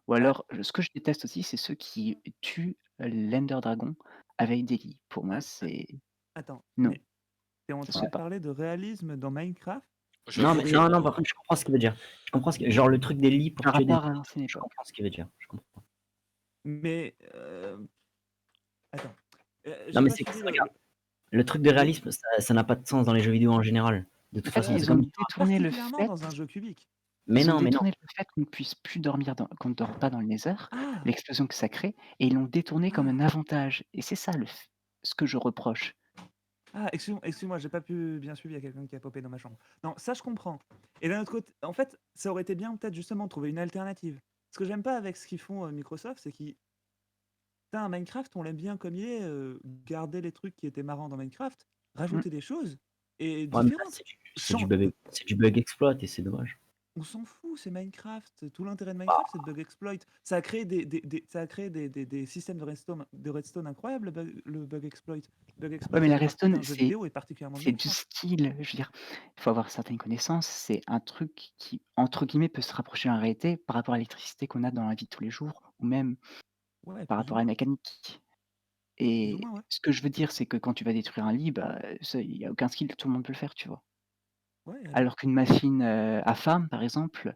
Ou Bah, alors, ce que je déteste aussi, c'est ceux qui tuent l'Ender Dragon avec des lits. Pour moi, a- a- c'est attends, non, mais t'es en ça se train fait de pas. parler de réalisme dans Minecraft? Non, J'avoue mais que non, par contre, je comprends ce qu'il veut dire. Je comprends genre le truc des lits pour Par tuer des rapport à ennemis, l'ancienne je époque. comprends ce qu'il veut dire. Je comprends. Mais attends, Non, j'ai mais pas c'est que suivi regarde, le truc de le- réalisme, ça n'a pas de sens dans les jeux vidéo en général. De toute Parce façon, c'est qu'ils ont comme. détourné le particulièrement fait dans un jeu cubique. Mais ils ont non, mais non. détourné le fait qu'on ne puisse plus dormir qu'on ne dort pas dans le Nether, Ah, l'explosion que ça crée, et ils l'ont détourné comme un ah, avantage. Et c'est ça ce que je reproche. excuse-moi, j'ai pas pu bien suivre, il y a quelqu'un qui a popé dans ma chambre. Non, ça je comprends. Et d'un autre côté, en fait, ça aurait été bien peut-être justement de trouver une alternative. Ce que j'aime pas avec ce qu'ils font Microsoft, c'est qu'ils putain, un Minecraft, on l'aime bien comme il est, garder les trucs qui étaient marrants dans Minecraft, Mmh. rajouter des choses et Ouais, mais là, différentes. c'est du bug, c'est du bug exploit et c'est dommage. On s'en fout, c'est Minecraft. Tout l'intérêt de Bah, Minecraft, c'est de bug exploit. Ça a créé ça a créé des systèmes de redstone incroyables, le bug exploit. Bug Ouais, exploit, mais ça la fait partie redstone, d'un jeu vidéo et particulièrement de c'est du Minecraft. skill. Je veux dire, il faut avoir certaines connaissances. C'est un truc qui, entre guillemets, peut se rapprocher en réalité par rapport à l'électricité qu'on a dans la vie de tous les jours, ou même Ouais, par plus ou rapport à la moins. mécanique. Plus ou Et moins, ouais. ce que je veux dire, c'est que quand tu vas détruire un lit, bah, ça, il y a aucun skill, tout le monde peut le faire, tu vois? Ouais, alors. Alors qu'une machine, à farm, par exemple,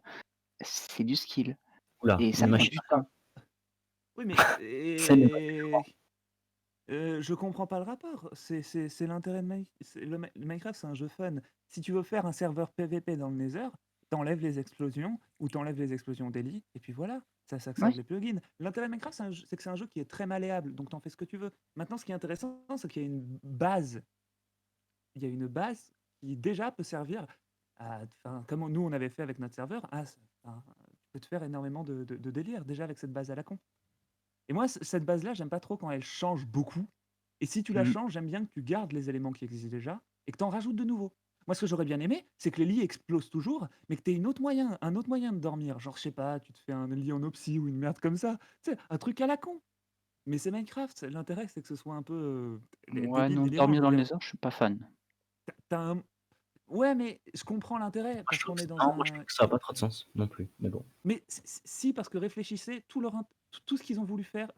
c'est du skill oula, et ça une prend machine du à temps. Oui, mais c'est même pas je comprends pas le rapport. C'est l'intérêt de Minecraft, c'est un jeu fun. Si tu veux faire un serveur PVP dans le Nether, t'enlèves les explosions ou t'enlèves les explosions d'Eli, et puis voilà, ça Ouais. serve les plugins. L'intérêt de Minecraft, c'est que c'est un jeu qui est très malléable, donc t'en fais ce que tu veux. Maintenant, ce qui est intéressant, c'est qu'il y a une base. Il y a une base qui déjà peut servir à, enfin, comme nous on avait fait avec notre serveur, enfin, tu peux te faire énormément de délire déjà avec cette base à la con. Et moi, cette base-là, j'aime pas trop quand elle change beaucoup. Et si tu la Mmh. changes, j'aime bien que tu gardes les éléments qui existent déjà et que tu en rajoutes de nouveaux. Moi, ce que j'aurais bien aimé, c'est que les lits explosent toujours, mais que tu aies un autre moyen de dormir. Genre, je sais pas, tu te fais un lit en opsie ou une merde comme ça. Tu sais, un truc à la con. Mais c'est Minecraft. L'intérêt, c'est que ce soit un peu Ouais, débile, non, délirant. dormir Je veux dans le dire, Nether, je suis pas fan. t'as un. Ouais, mais je comprends l'intérêt Moi, je parce trouve qu'on que est dans non, moi, je un. trouve que ça n'a pas trop de sens non plus. Mais bon. Mais si, parce que réfléchissez, tout ce qu'ils ont voulu faire,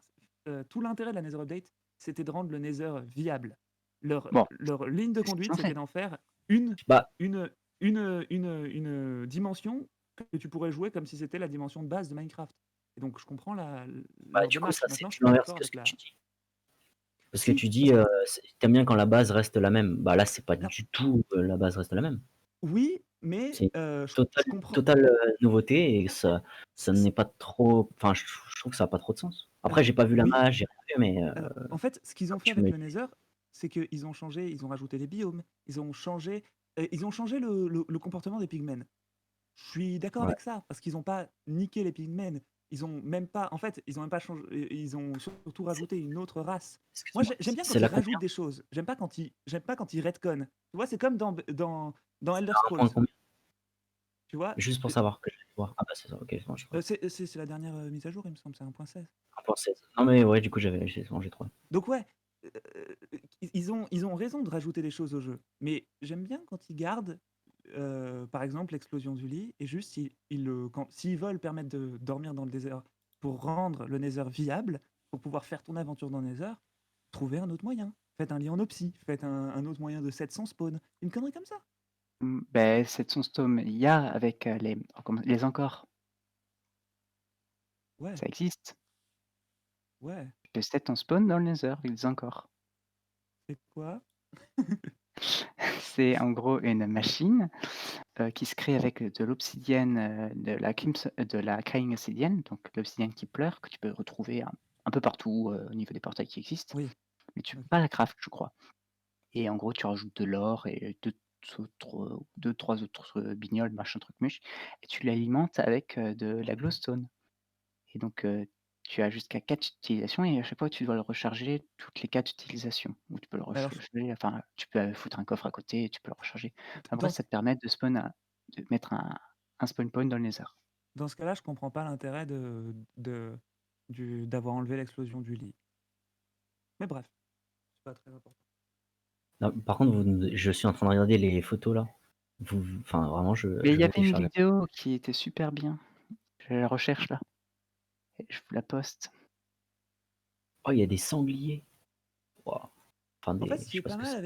tout l'intérêt de la Nether Update, c'était de rendre le Nether viable. Bon, Leur ligne de c'est ce qu'ils conduite, ont c'était fait. d'en faire une, Bah, une, une dimension que tu pourrais jouer comme si c'était la dimension de base de Minecraft. Et donc, je comprends leur du coup, démarche. ça, c'est Maintenant, je suis tout pas l'inverse d'accord que ce avec que la. tu dis. Parce que Si, tu parce dis, que. t'aimes bien quand la base reste la même. Bah là, c'est pas Alors, du tout la base reste la même. oui, mais C'est une je comprends. totale nouveauté et ça n'est pas trop. Enfin, je trouve que ça n'a pas trop de sens. Après, Alors, j'ai pas vu la oui, mage, j'ai rien vu, mais alors, en fait, ce qu'ils ont comme fait tu avec me le dis. Nether, c'est qu'ils ont changé, ils ont rajouté des biomes, ils ont changé le comportement des pigmen. Je suis d'accord Ouais. avec ça, parce qu'ils n'ont pas niqué les pigmen. Ils ont même pas, en fait, ils ont même pas changé, ils ont surtout C'est- rajouté une autre race. Moi, Excuse-moi, j'aime bien c'est quand ils la rajoutent combien? des choses. J'aime pas quand ils retconnent. Tu vois, c'est comme dans Elder Un point Scrolls. combien? Tu vois, Juste pour savoir que je vais voir. Ah bah c'est ça, ok, c'est bon, je crois. c'est la dernière mise à jour, il me semble, c'est 1.16. 1.16. Non mais ouais, du coup c'est bon, j'ai trouvé. Donc ouais, ils ont raison de rajouter des choses au jeu. Mais j'aime bien quand ils gardent, par exemple, l'explosion du lit, et juste s'ils veulent permettre de dormir dans le désert pour rendre le Nether viable, pour pouvoir faire ton aventure dans le Nether, trouvez un autre moyen. Faites un lit en opsie, faites un autre moyen de 700 spawn. Une connerie comme ça. Beh, cette Stone, il y a avec, les Encore, Ouais, ça existe. ouais. Tu peux set ton spawn dans le Nether avec des Encore. C'est quoi? C'est en gros une machine, qui se crée avec de l'obsidienne, de la Crying Obsidian, donc l'obsidienne qui pleure, que tu peux retrouver un peu partout, au niveau des portails qui existent. Oui, Mais tu peux ok. pas la craft, je crois. Et en gros, tu rajoutes de l'or et 2-3 autres, bignoles, machin truc muche, et tu l'alimentes avec, de la glowstone. Et donc, tu as jusqu'à 4 utilisations et à chaque fois, tu dois le recharger toutes les 4 utilisations. Ou tu peux le Mais alors, recharger, enfin, tu peux, foutre un coffre à côté et tu peux le recharger. En vrai, dans ce, ça te permet de mettre un spawn point dans le Nether. dans ce cas-là, je comprends pas l'intérêt d'avoir enlevé l'explosion du lit. Mais bref, c'est pas très important. Non, par contre, je suis en train de regarder les photos là. Enfin, vraiment, Mais il je y vais avait une télécharger. vidéo qui était super bien. Je la recherche là et je vous la poste. Oh, il y a des sangliers. Waouh. Enfin, En fait, ce je qui sais est pas pas ce que mal c'est.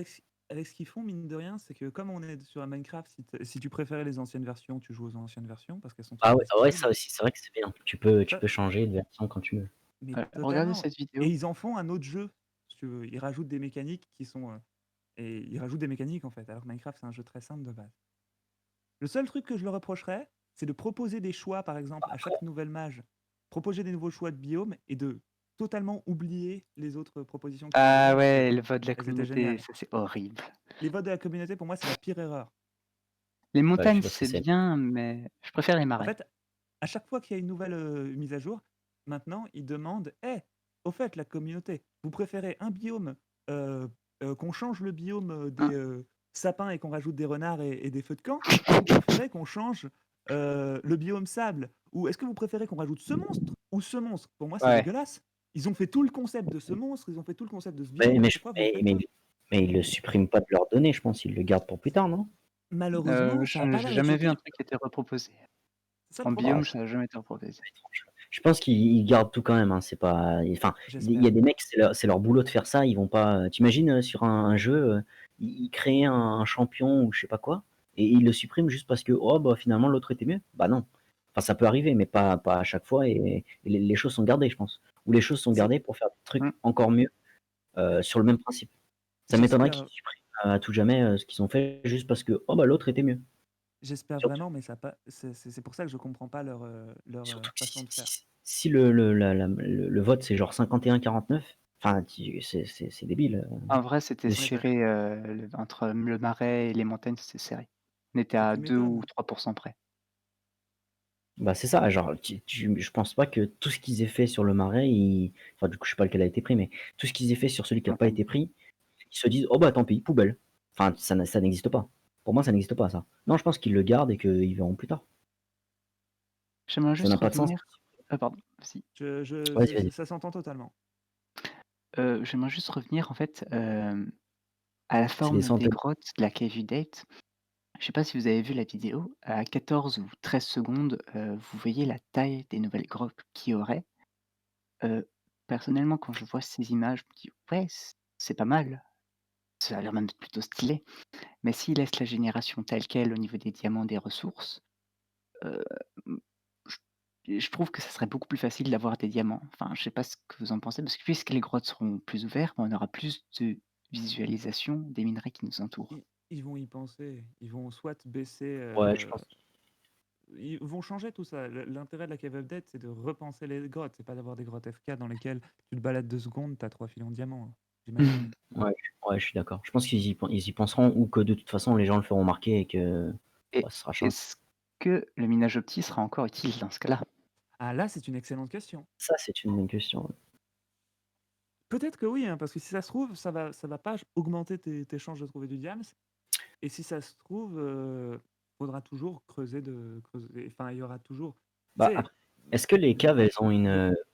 avec ce qu'ils font, mine de rien, c'est que comme on est sur un Minecraft, si tu préférais les anciennes versions, tu joues aux anciennes versions parce qu'elles sont Ah toujours ouais, ah ouais, disponibles. ça aussi, c'est vrai que c'est bien. Tu Ça, peux changer de version quand tu veux. mais Regardez totalement. cette Et vidéo. ils en font un autre jeu, si tu veux. Ils rajoutent des mécaniques qui sont. Et ils rajoutent des mécaniques en fait, alors que Minecraft, c'est un jeu très simple de base. Le seul truc que je leur reprocherais, c'est de proposer des choix, par exemple, à chaque nouvelle mage, proposer des nouveaux choix de biome et de totalement oublier les autres propositions qu'ils Ah donnaient, parce ouais, que le vote de la elles étaient communauté, géniales. ça c'est horrible. Les votes de la communauté, pour moi, c'est la pire erreur. Les Ouais, je montagnes, sais pas ce que c'est c'est. bien, mais je préfère les En marais. fait, à chaque fois qu'il y a une nouvelle mise à jour, maintenant, ils demandent au fait, la communauté, vous préférez un biome qu'on change le biome des Hein sapins et qu'on rajoute des renards et des feux de camp, ou vous préférez qu'on change le biome sable, ou est-ce que vous préférez qu'on rajoute ce monstre ou ce monstre? Pour moi, c'est Ouais. dégueulasse. Ils ont fait tout le concept de ce monstre, ils ont fait tout le concept de ce Mais, biome. mais, Pourquoi vous le faites mais, pas? mais ils le suppriment pas de leurs données, je pense. Ils le gardent pour plus tard, non? Malheureusement, ça a pas J'ai l'air d'être jamais le vu un cas. truc qui a été reproposé. C'est ça le En problème. biome, ça a jamais été reproposé. Je pense qu'ils gardent tout quand même. Hein. C'est pas. Enfin, il y J'espère. a des mecs, c'est leur boulot de faire ça. Ils vont pas. T'imagines sur un jeu, ils créent un champion ou je sais pas quoi, et ils le suppriment juste parce que oh bah finalement l'autre était mieux. Bah non. Enfin, ça peut arriver, mais pas à chaque fois. Et les choses sont gardées, je pense. Ou les choses sont C'est- gardées pour faire des trucs Mmh. encore mieux sur le même principe. Ça m'étonnerait qu'ils J'espère. suppriment à tout jamais ce qu'ils ont fait juste parce que oh bah l'autre était mieux. J'espère Surtout, vraiment, mais ça pas. C'est pour ça que je comprends pas leur surtout que façon de faire. si le vote c'est genre 51-49, enfin c'est débile. En vrai, c'était De Ouais, serré, entre le marais et les montagnes, c'était serré. On était bah, à tu 2 ou m'étonnes. 3 près. Bah c'est ça, genre je pense pas que tout ce qu'ils aient fait sur le marais, enfin du coup je sais pas lequel a été pris, mais tout ce qu'ils aient fait sur celui qui a pas Montagne. été pris, ils se disent oh bah tant pis, poubelle. Enfin ça n'existe pas. Pour moi ça n'existe pas ça. Non, je pense qu'ils le gardent et qu'ils verront plus tard. J'aimerais Ça juste n'a pas de sens. revenir pardon, si. Vas-y, vas-y. Ça s'entend totalement. J'aimerais juste revenir en fait, à la C'est des forme des centaines. grottes de la cave Update. Je sais pas si vous avez vu la vidéo, à 14 ou 13 secondes, vous voyez la taille des nouvelles grottes qu'il y aurait. Personnellement, quand je vois ces images, je me dis: «Ouais, c'est pas mal, ça a l'air même plutôt stylé». Mais s'ils laissent la génération telle quelle au niveau des diamants, des ressources, heu, mmh, je trouve que ça serait beaucoup plus facile d'avoir des diamants. Enfin, je sais pas ce que vous en pensez, parce que puisque les grottes seront plus ouvertes, on aura plus de visualisation des minerais qui nous entourent. Ils vont y penser. Ils vont soit baisser. Ouais, je pense. Ils vont changer tout ça. L'intérêt de la cave update, c'est de repenser les grottes. C'est pas d'avoir des grottes FK dans lesquelles tu te balades 2 secondes, t'as 3 filons de diamants, hein, j'imagine. Ouais, ouais, je suis d'accord. Je pense ils y penseront ou que de toute façon les gens le feront remarquer et que Et bah, ce sera changé. est-ce que le minage opti sera encore utile dans ce cas-là? Ah là, c'est une excellente question. Ça, c'est une bonne question. Peut-être que oui, hein, parce que si ça se trouve, ça va pas augmenter tes chances de trouver du diams. Et si ça se trouve, faudra toujours creuser. Enfin, il y aura toujours. Tu Bah, sais, après, est-ce que les caves, elles ont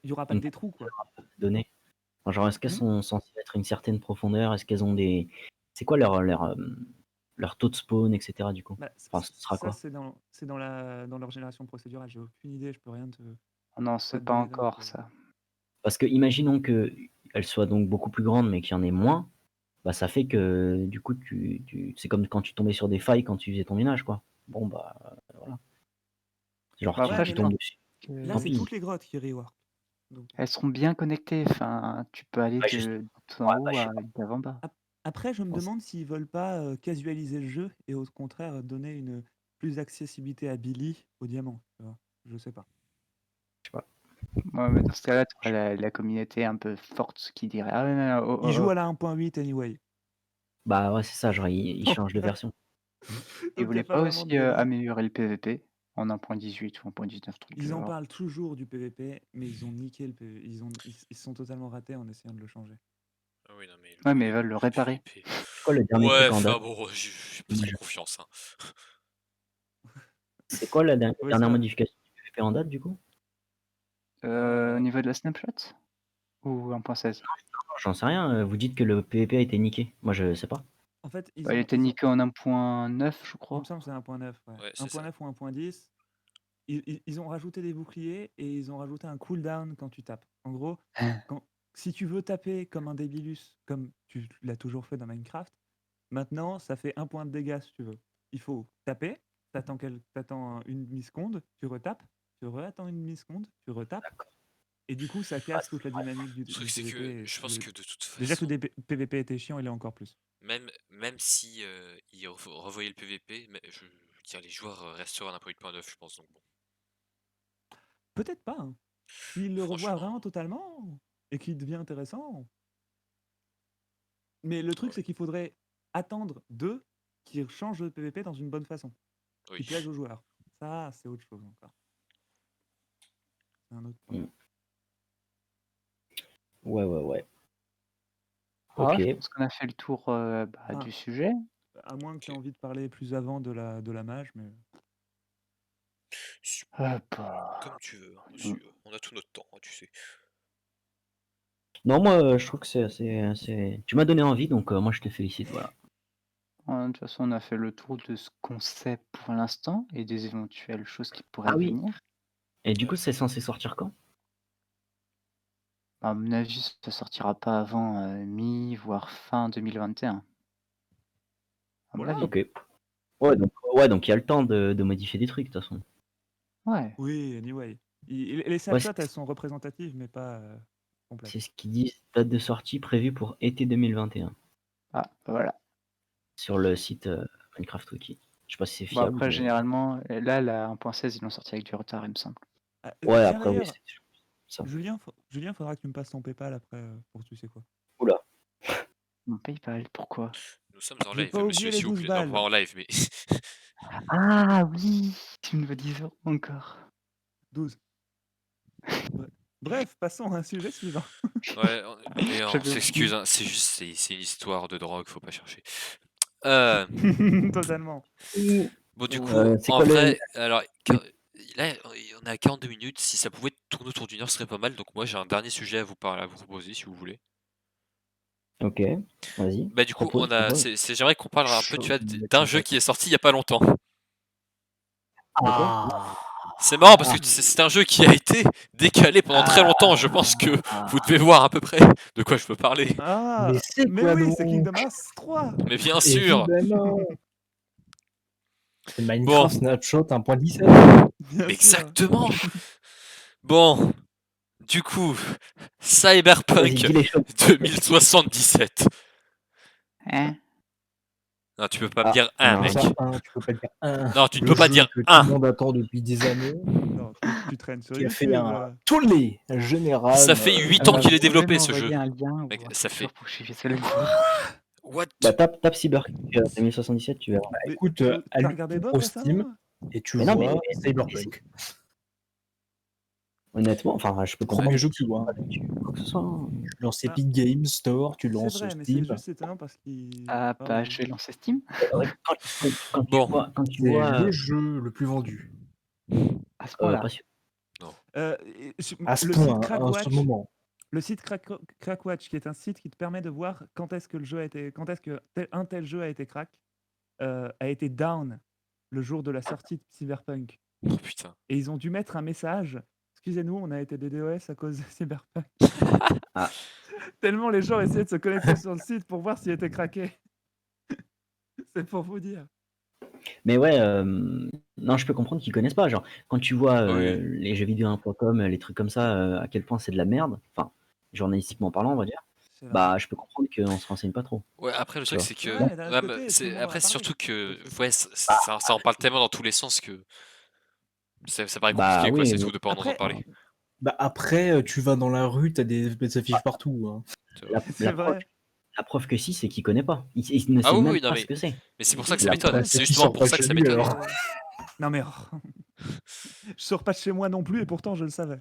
il y aura pas une que des trous, quoi. donnée? Enfin, genre, est-ce qu'elles Hmm. sont censées être une certaine profondeur? Est-ce qu'elles ont des. C'est quoi leur taux de spawn, etc. du coup? Bah, Enfin, ce sera ça, quoi? c'est dans leur génération procédurale. J'ai aucune idée, je peux rien Oh non, pas c'est te pas donner encore d'infos. ça. Parce que imaginons qu'elles soient donc beaucoup plus grandes, mais qu'il y en ait moins, bah ça fait que du coup, c'est comme quand tu tombais sur des failles quand tu faisais ton minage, quoi. Bon, bah voilà. Genre, Bah, Ouais, après, mais je tu pense tombes dessus. là, Tant c'est qu'elles toutes pis. les grottes qui rework. Donc, seront bien connectées. Enfin, tu peux aller Ouais, juste. de tout en Ouais, bah, haut je à sais pas. d'avant en bas. après, je me Bon, demande s'ils veulent pas casualiser le jeu et au contraire donner une plus accessibilité à Billy au diamant. Tu vois. Je sais pas. je sais pas. Ouais, mais dans ce cas-là, tu auras la communauté un peu forte qui dirait: «Ah ouais, non, non, oh, Il oh, joue oh». à la 1.8 anyway. Bah ouais, c'est ça, genre, ils changent de version. Ils Donc il n'y voulaient a pas pas vraiment aussi, de débat. améliorer le PVP en 1.18 ou 1.19, truc du Ils en genre. parlent toujours du PVP, mais ils ont niqué le PVP. Ils sont totalement ratés en essayant de le changer. Ah oui, non, mais Ouais, mais ils veulent le réparer. PVP. C'est quoi le dernier Ouais, truc en enfin date? bon, j'ai pas Moi, trop confiance. Hein. C'est quoi la Ouais, dernière ça, modification que tu fais en date, du coup? Au niveau de la snapshot? ou 1.16? J'en sais rien, vous dites que le PVP a été niqué. Moi, je sais pas. En fait, Bah, il était niqué en 1.9, je il me crois. semble que c'est 1.9, ouais. Ouais, c'est ça. 1.9 ou 1.10. Ils ont rajouté des boucliers et ils ont rajouté un cooldown quand tu tapes. En gros, si tu veux taper comme un débilus, comme tu l'as toujours fait dans Minecraft, maintenant ça fait 1 point de dégâts si tu veux. Il faut taper, t'attends une milliseconde, tu retapes, tu reattends une milliseconde, tu retapes, et du coup ça casse toute la dynamique du Le truc, c'est PVP. que je pense que de toute Déjà que façon, le PVP était chiant, il est encore plus. même si ils revoyaient le PVP, mais je veux dire, les joueurs resteraient à 1.8.9, je pense. Donc bon, Peut-être pas. Hein. S'il le revoit franchement, vraiment totalement et qu'il devient intéressant. Mais le truc, ouais, c'est qu'il faudrait attendre d'eux qu'ils changent le PVP dans une bonne façon, qui oui. plaise aux joueurs. Ça, c'est autre chose encore. C'est un autre point. Mm. Ouais. Ah, Ok. je pense qu'on a fait le tour Ah. du sujet. À moins que tu aies Ok. envie de parler plus avant de la mage, mais Comme tu veux, hein, monsieur. On a tout notre temps, hein, tu sais. Non, moi, je trouve que c'est assez. Tu m'as donné envie, donc moi, je te félicite. Voilà. De toute façon, on a fait le tour de ce qu'on sait pour l'instant et des éventuelles choses qui pourraient Ah oui. venir. Et du coup, c'est censé sortir quand? À mon avis, ça sortira pas avant voire fin 2021. À mon Voilà. avis. Ok. Donc il y a le temps de modifier des trucs, de toute façon. Ouais. oui, anyway. Les snapshots, elles sont représentatives, mais pas complètes. C'est ce qu'ils disent, date de sortie prévue pour été 2021 Ah, voilà. sur le site Minecraft Wiki. Je sais pas si c'est Bon, fiable. après, mais- généralement, là, la 1.16, ils l'ont sorti avec du retard, il me semble. Ah, Ouais, tiens, après, oui, d'ailleurs, c'est ça. Julien, faudra que tu me passes ton PayPal après pour tu sais quoi. Oula. Mon PayPal, pourquoi? Nous sommes en J'ai live, pas monsieur, oublié les s'il vous 12 plaît. Non, balles. pas en live, mais. Ah oui, tu me veux 10 € encore. 12. Bref, passons à un sujet suivant. Ouais, mais on J'avais s'excuse, oublié. hein, c'est juste, c'est une histoire de drogue, faut pas chercher. Totalement. Bon, du coup, c'est en quoi le- vrai, alors, là, on est à 42 minutes. Si ça pouvait tourner autour d'une heure, ce serait pas mal. Donc, moi, j'ai un dernier sujet à vous parler, à vous proposer, si vous voulez. Ok, vas-y. Bah, du coup, Propose. j'aimerais qu'on parle un peu, tu vois, Chaud, mec, d'un en jeu fait. qui est sorti il y a pas longtemps. Ah, C'est marrant parce que c'est un jeu qui a été décalé pendant très longtemps. Je pense que vous devez voir à peu près de quoi je peux parler. Ah, mais c'est mais quoi oui, donc? c'est Kingdom Hearts 3. Mais bien sûr. Évidemment. C'est Bon, Minecraft Snapshot 1.17. Bien sûr. exactement. Bon, du coup, Vas-y, Cyberpunk dis les choses. 2077. Hein? Non, tu peux pas me dire non, mec. Ça, tu peux pas dire un. Non, tu ne Le peux pas jeu dire que tout un. le monde attend depuis des années, Non, tu traînes sur qui a fait YouTube. un tollé général. Ça fait 8 ans Vous qu'il est pouvez développé ce jeu. m'envoyer un lien Mec, ou un ça capture fait. pour que je puisse aller le voir. What? Bah, tape Cyberpunk 2077, tu verras. Mais Écoute, t'as allume regardé ton d'autres Pro Steam récemment? et tu Mais non, vois mais- Cyberpunk. Honnêtement, enfin, je peux comprendre. Premier jeu que tu vois. Quoi que ce soit. Hein. Tu lances Ah. Epic Games Store, tu C'est lances vrai, mais Steam. c'est juste étonnant parce qu'il. Ah, Oh, bah, oui. je vais lancer Steam. Quand Bon. tu C'est vois. le jeu le plus vendu. À ce point-là. Pas sûr. À ce le point, site en Crackwatch, ce moment. le site Crackwatch, qui est un site qui te permet de voir quand est-ce que le jeu a été, quand est-ce que un tel jeu a été crack, a été down le jour de la sortie de Cyberpunk. Oh putain. Et ils ont dû mettre un message. Excusez-nous, on a été DDoS à cause de Cyberpunk. Ah. Tellement les gens essayaient de se connecter sur le site pour voir s'il était craqué. C'est pour vous dire. Mais ouais, non, je peux comprendre qu'ils connaissent pas. Genre, quand tu vois Oui. les jeux vidéo 1.com, les trucs comme ça, à quel point c'est de la merde, enfin, journalistiquement parlant, on va dire, C'est vrai. bah, je peux comprendre qu'on se renseigne pas trop. Ouais, après le truc vois. c'est que. Ouais, d'un autre Ouais, côté, mais tout le monde en a après, c'est parlé. surtout que. C'est- Ouais, ça en parle tellement dans tous les sens que. Ça paraît Bah compliqué, quoi, oui, c'est mais- tout, de pas en Après- entendre parler. Bah après, tu vas dans la rue, t'as des affiches partout. Hein. C'est vrai. La, C'est la vrai. preuve, la preuve que si, c'est qu'il connaît pas. Il ne Ah sait oui, même oui, non, pas mais- ce que c'est. Mais c'est pour ça que ça La m'étonne. preuve, C'est c'est qu'il justement sort pour pas ça que chez ça lui, m'étonne. alors. Non mais je sors pas de chez moi non plus et pourtant je le savais.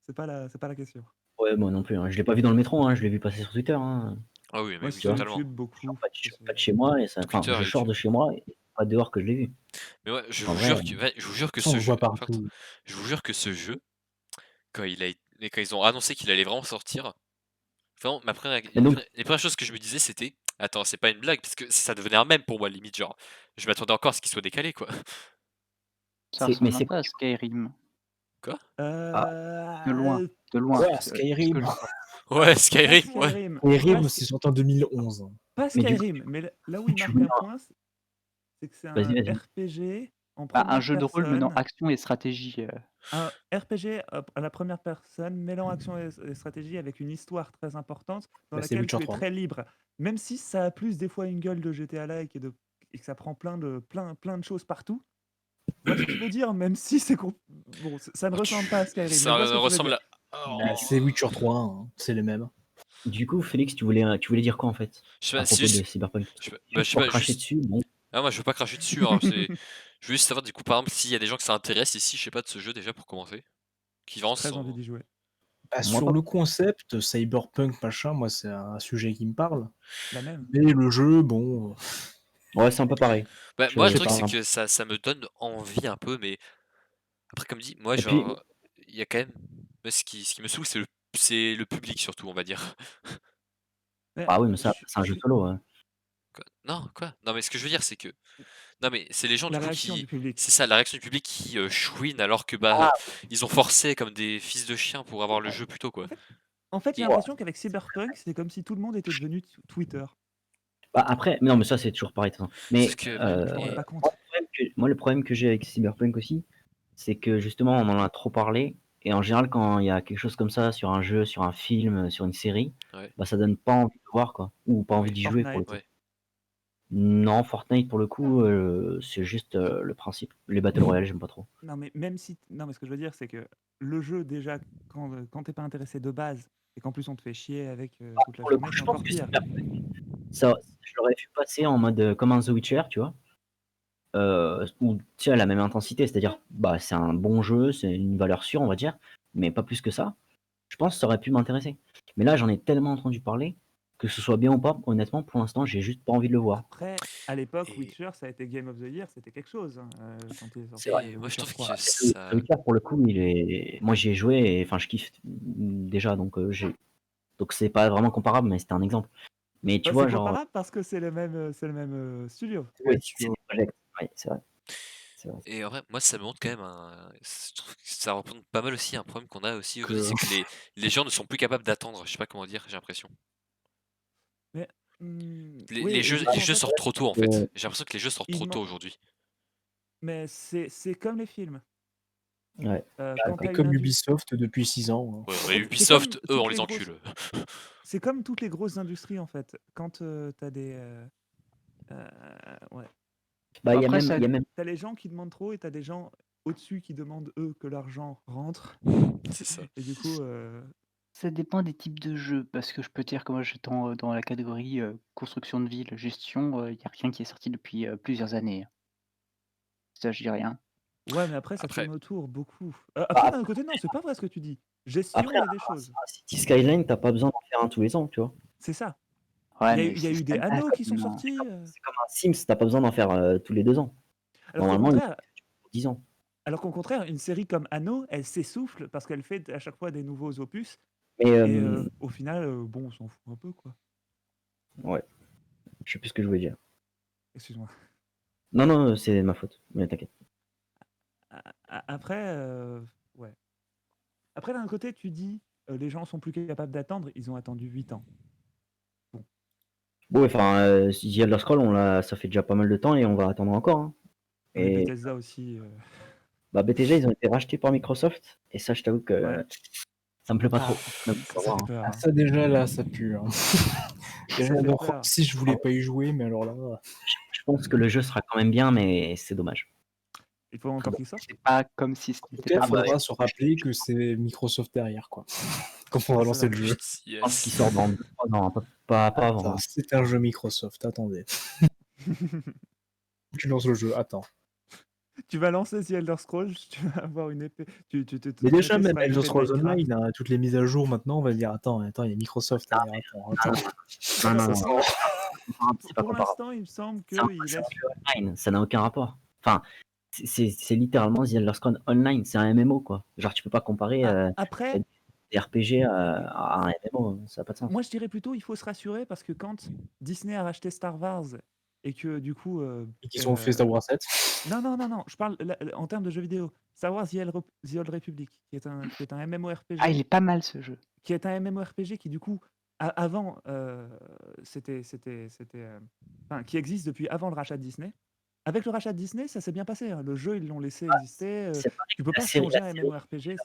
C'est pas la question. Ouais, moi non plus. Hein. Je l'ai pas vu dans le métro, hein. Je l'ai vu passer sur Twitter. Hein. Ah oui, mais Moi oui, sur totalement. YouTube beaucoup. Je sors pas de chez moi et ça. Enfin, Twitter je et sors de YouTube. chez moi et c'est pas dehors que je l'ai vu. Mais ouais, je En vous vrai, jure que, ouais, je vous jure que Ça, on ce le jeu. voit partout. Je vous jure que ce jeu, quand ils ont annoncé qu'il allait vraiment sortir, Vraiment, Et donc, les premières choses que je me disais, c'était attends, c'est pas une blague, parce que ça devenait un mème pour moi, limite. Genre, je m'attendais encore à ce qu'il soit décalé, quoi. Ça mais ressemble un c'est peu quoi à Skyrim. Quoi? De loin, de loin. Ouais, ce que Skyrim. j'entends. Ouais, Pas Skyrim, ouais. Skyrim. Skyrim, Pas, c'est sorti en 2011. pas Mais du coup, Skyrim, mais là où il tu marque veux un point, c'est que c'est vas-y, un vas-y. RPG en Bah, un première jeu de rôle menant personne. action et stratégie. Un RPG à la première personne, mêlant action et stratégie avec une histoire très importante dans Bah, c'est laquelle Witcher tu es 3. très libre. Même si ça a plus des fois une gueule de GTA-like et que ça prend plein de choses partout. Je vois ce que tu veux dire, même si c'est bon, ça ne Oh, ressemble pas à Skyrim, mais je ça vois ce que tu veux ressemble dire. à. Bah, c'est Witcher 3, hein, c'est les mêmes. Du coup, Félix, tu voulais dire quoi en fait Je sais à pas, c'est propos de juste. Cyberpunk? Je sais Pour pas, cracher juste. dessus, bon. Ah, moi, je veux pas cracher dessus, hein, je veux juste savoir, du coup, par exemple, s'il y a des gens que ça intéresse ici, je sais pas, de ce jeu déjà pour commencer. Qui J'ai vont très envie sans. d'y jouer. Bah, Moi sur pas. le concept, cyberpunk, machin, moi, c'est un sujet qui me parle. La même. Mais le jeu, bon. Ouais, c'est un peu pareil. Bah, Je moi, le sais truc, pas. c'est que ça me donne envie un peu, mais après, comme dit, moi, Et puis, genre, il y a quand même. Moi, ce qui me saoule, c'est le public, surtout, on va dire. Mais ah oui, mais ça, je c'est un jeu suis solo. Hein. Quoi? Non, quoi? Non, mais ce que je veux dire, c'est que. Non, mais c'est les gens, du la coup, réaction du qui. public. C'est ça, la réaction du public qui chouine alors que, bah, ils ont forcé comme des fils de chiens pour avoir le jeu plus tôt, En quoi. fait, en fait, j'ai Et. l'impression qu'avec Cyberpunk, c'est comme si tout le monde était devenu Twitter. Bah, après, mais non, mais ça, c'est toujours pareil. De toute façon. Sauf Mais que. Je m'en rends Et. pas compte. moi, le problème que j'ai avec Cyberpunk aussi, c'est que justement, on en a trop parlé. Et en général, quand il y a quelque chose comme ça sur un jeu, sur un film, sur une série, Ouais, bah, ça donne pas envie de voir, quoi. Ou pas envie oui, d'y jouer pour le Fortnite. coup. ouais. Non, Fortnite, pour le coup, c'est juste le principe. Les Battle Royale, j'aime pas trop. Non, mais même si. Non, mais ce que je veux dire, c'est que le jeu, déjà, quand t'es pas intéressé de base, et qu'en plus on te fait chier avec toute la Pour le coup, journée, c'est je pense encore que pire. ça, je l'aurais vu passer en mode comme un The Witcher, tu vois. Où tu sais, à la même intensité, c'est-à-dire, bah, c'est un bon jeu, c'est une valeur sûre, on va dire, mais pas plus que ça. Je pense que ça aurait pu m'intéresser. Mais là, j'en ai tellement entendu parler, que ce soit bien ou pas, honnêtement, pour l'instant, j'ai juste pas envie de le voir. Après, à l'époque, Et. Witcher, ça a été Game of the Year, c'était quelque chose, hein, quand il est C'est sorti vrai. Et The moi, je Witcher trouve 3. que The ça. Witcher, pour le coup, moi, j'y ai joué et enfin, je kiffe déjà, donc donc c'est pas vraiment comparable, mais c'était un exemple. Mais tu Bah, vois, c'est genre, comparable parce que c'est le même studio. ouais, c'est des projets. Ouais, c'est vrai. C'est vrai. Et en vrai, moi, ça me montre quand même un. Je trouve que ça représente pas mal aussi un problème qu'on a aussi aujourd'hui, Que... c'est que les gens ne sont plus capables d'attendre. Je sais pas comment dire, j'ai l'impression. Mais oui, Les et du les coup, en jeux fait, sortent trop tôt, en Euh, fait. J'ai l'impression que les jeux sortent ils trop tôt demandent. aujourd'hui. Mais c'est comme les films. ouais. Quand Et t'as une comme industrie. Ubisoft depuis 6 ans. Ouais, En mais fait, c'est comme Ubisoft, eux, on toutes les les grosses. encule. C'est comme toutes les grosses industries en fait. Quand t'as des. Ouais. Bah, il y a Après, même, ça, il y a même, T'as les gens qui demandent trop et t'as des gens au-dessus qui demandent eux que l'argent rentre. C'est ça. Et du coup, ça dépend des types de jeux, parce que je peux te dire que moi, j'étais dans la catégorie construction de ville, gestion, il n'y a rien qui est sorti depuis plusieurs années. Ça, je dis rien. ouais, mais après ça Après, tourne autour beaucoup. bah, Après, d'un autre côté, non, c'est pas vrai ce que tu dis. Gestion, après, il y a des choses. un City Skyline, t'as pas besoin d'en faire un tous les ans, tu vois. C'est ça. Ouais, mais Il y a c'est eu des Skyline, anneaux qui sont non. sortis. C'est comme un Sims, t'as pas besoin d'en faire tous les 2 ans. Alors qu'au Normalement, il contraire, faut 10 ans. une série comme Anno, elle s'essouffle parce qu'elle fait à chaque fois des nouveaux opus. Mais Et au final, bon, on s'en fout un peu, quoi. ouais, je sais plus ce que je voulais dire. Excuse-moi. Non, non, c'est ma faute, mais t'inquiète. Après, ouais. Après, d'un côté, tu dis, les gens sont plus capables d'attendre, ils ont attendu 8 ans. Bon. Bon, enfin, The Elder Scrolls, ça fait déjà pas mal de temps et on va attendre encore. Hein. Mais Et Bethesda aussi. bah, BTG, ils ont été rachetés par Microsoft et ça, je t'avoue que Ouais. ça me plaît pas Ah, trop. Mais bon, ça faut voir, fait hein. peur. Ah, hein. ça déjà là, ça pue. Hein. Déjà, fait donc, peur. si je voulais pas y jouer, mais alors là. Je pense que le jeu sera quand même bien, mais c'est dommage. Il faut encore qu'il sorte. C'est pas comme si ce n'était Peut-être pas bah, mauvais. faudra se rappeler que c'est Microsoft derrière, quoi. Quand on va C'est lancer ça. le jeu. Je pense qu'il Yes. sort dans 2-3 ans, hein, pas avant. Attends, Hein. c'est un jeu Microsoft, attendez. Tu lances le jeu, attends. Tu vas lancer The Elder Scrolls, tu vas avoir une épée. Mais ton déjà, épée même sera une Elder épée de Scrolls Minecraft. Online, hein, toutes les mises à jour maintenant, on va dire attends, il y a Microsoft derrière. Attends. Non, non, Ça non, sent- non, c'est pas Pour comparable. l'instant, il me semble C'est un qu'il jeu laisse. online, ça n'a aucun rapport. Enfin, c'est littéralement The Elder Scrolls Online, c'est un MMO, quoi. Genre, tu peux pas comparer. Après, des RPG à un MMO, ça n'a pas de sens. Moi, je dirais plutôt, il faut se rassurer parce que quand Disney a racheté Star Wars et que du coup, Et qu'ils ont fait Star Wars 7. non, je parle en termes de jeux vidéo. Star Wars The Old Republic, qui est un Ah, il MMORPG, est pas mal ce jeu. qui du coup, avant, enfin, qui existe depuis avant le rachat de Disney. Avec le rachat de Disney, ça s'est bien passé, hein. Le jeu, ils l'ont laissé exister. C'est pareil Tu que peux pas changer un MMORPG.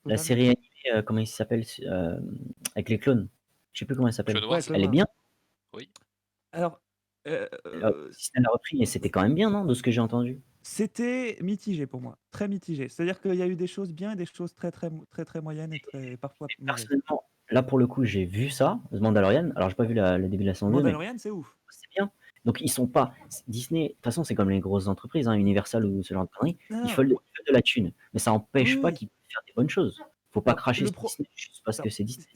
la série animée, comment il s'appelle avec les clones. Je sais plus comment elle s'appelle. Clone Wars. Ouais, Clone Elle est Wars. bien. Oui. Alors, Disney l'a repris et c'était quand même bien, non, de ce que j'ai entendu. c'était mitigé pour moi, très mitigé. C'est-à-dire qu'il y a eu des choses bien et des choses très moyennes et parfois mauvaises. Personnellement, là pour le coup, j'ai vu ça, The Mandalorian. Alors j'ai pas vu le début de la saison 2, mais Mandalorian, c'est ouf. c'est bien. Donc ils sont pas Disney. De toute façon, c'est comme les grosses entreprises, hein, Universal ou ce genre de conneries. Non, Ils veulent de la thune, mais ça empêche Oui, pas oui. qu'ils puissent faire des bonnes choses. Faut pas Alors, cracher le sur pro- Disney juste parce Alors, que c'est Disney.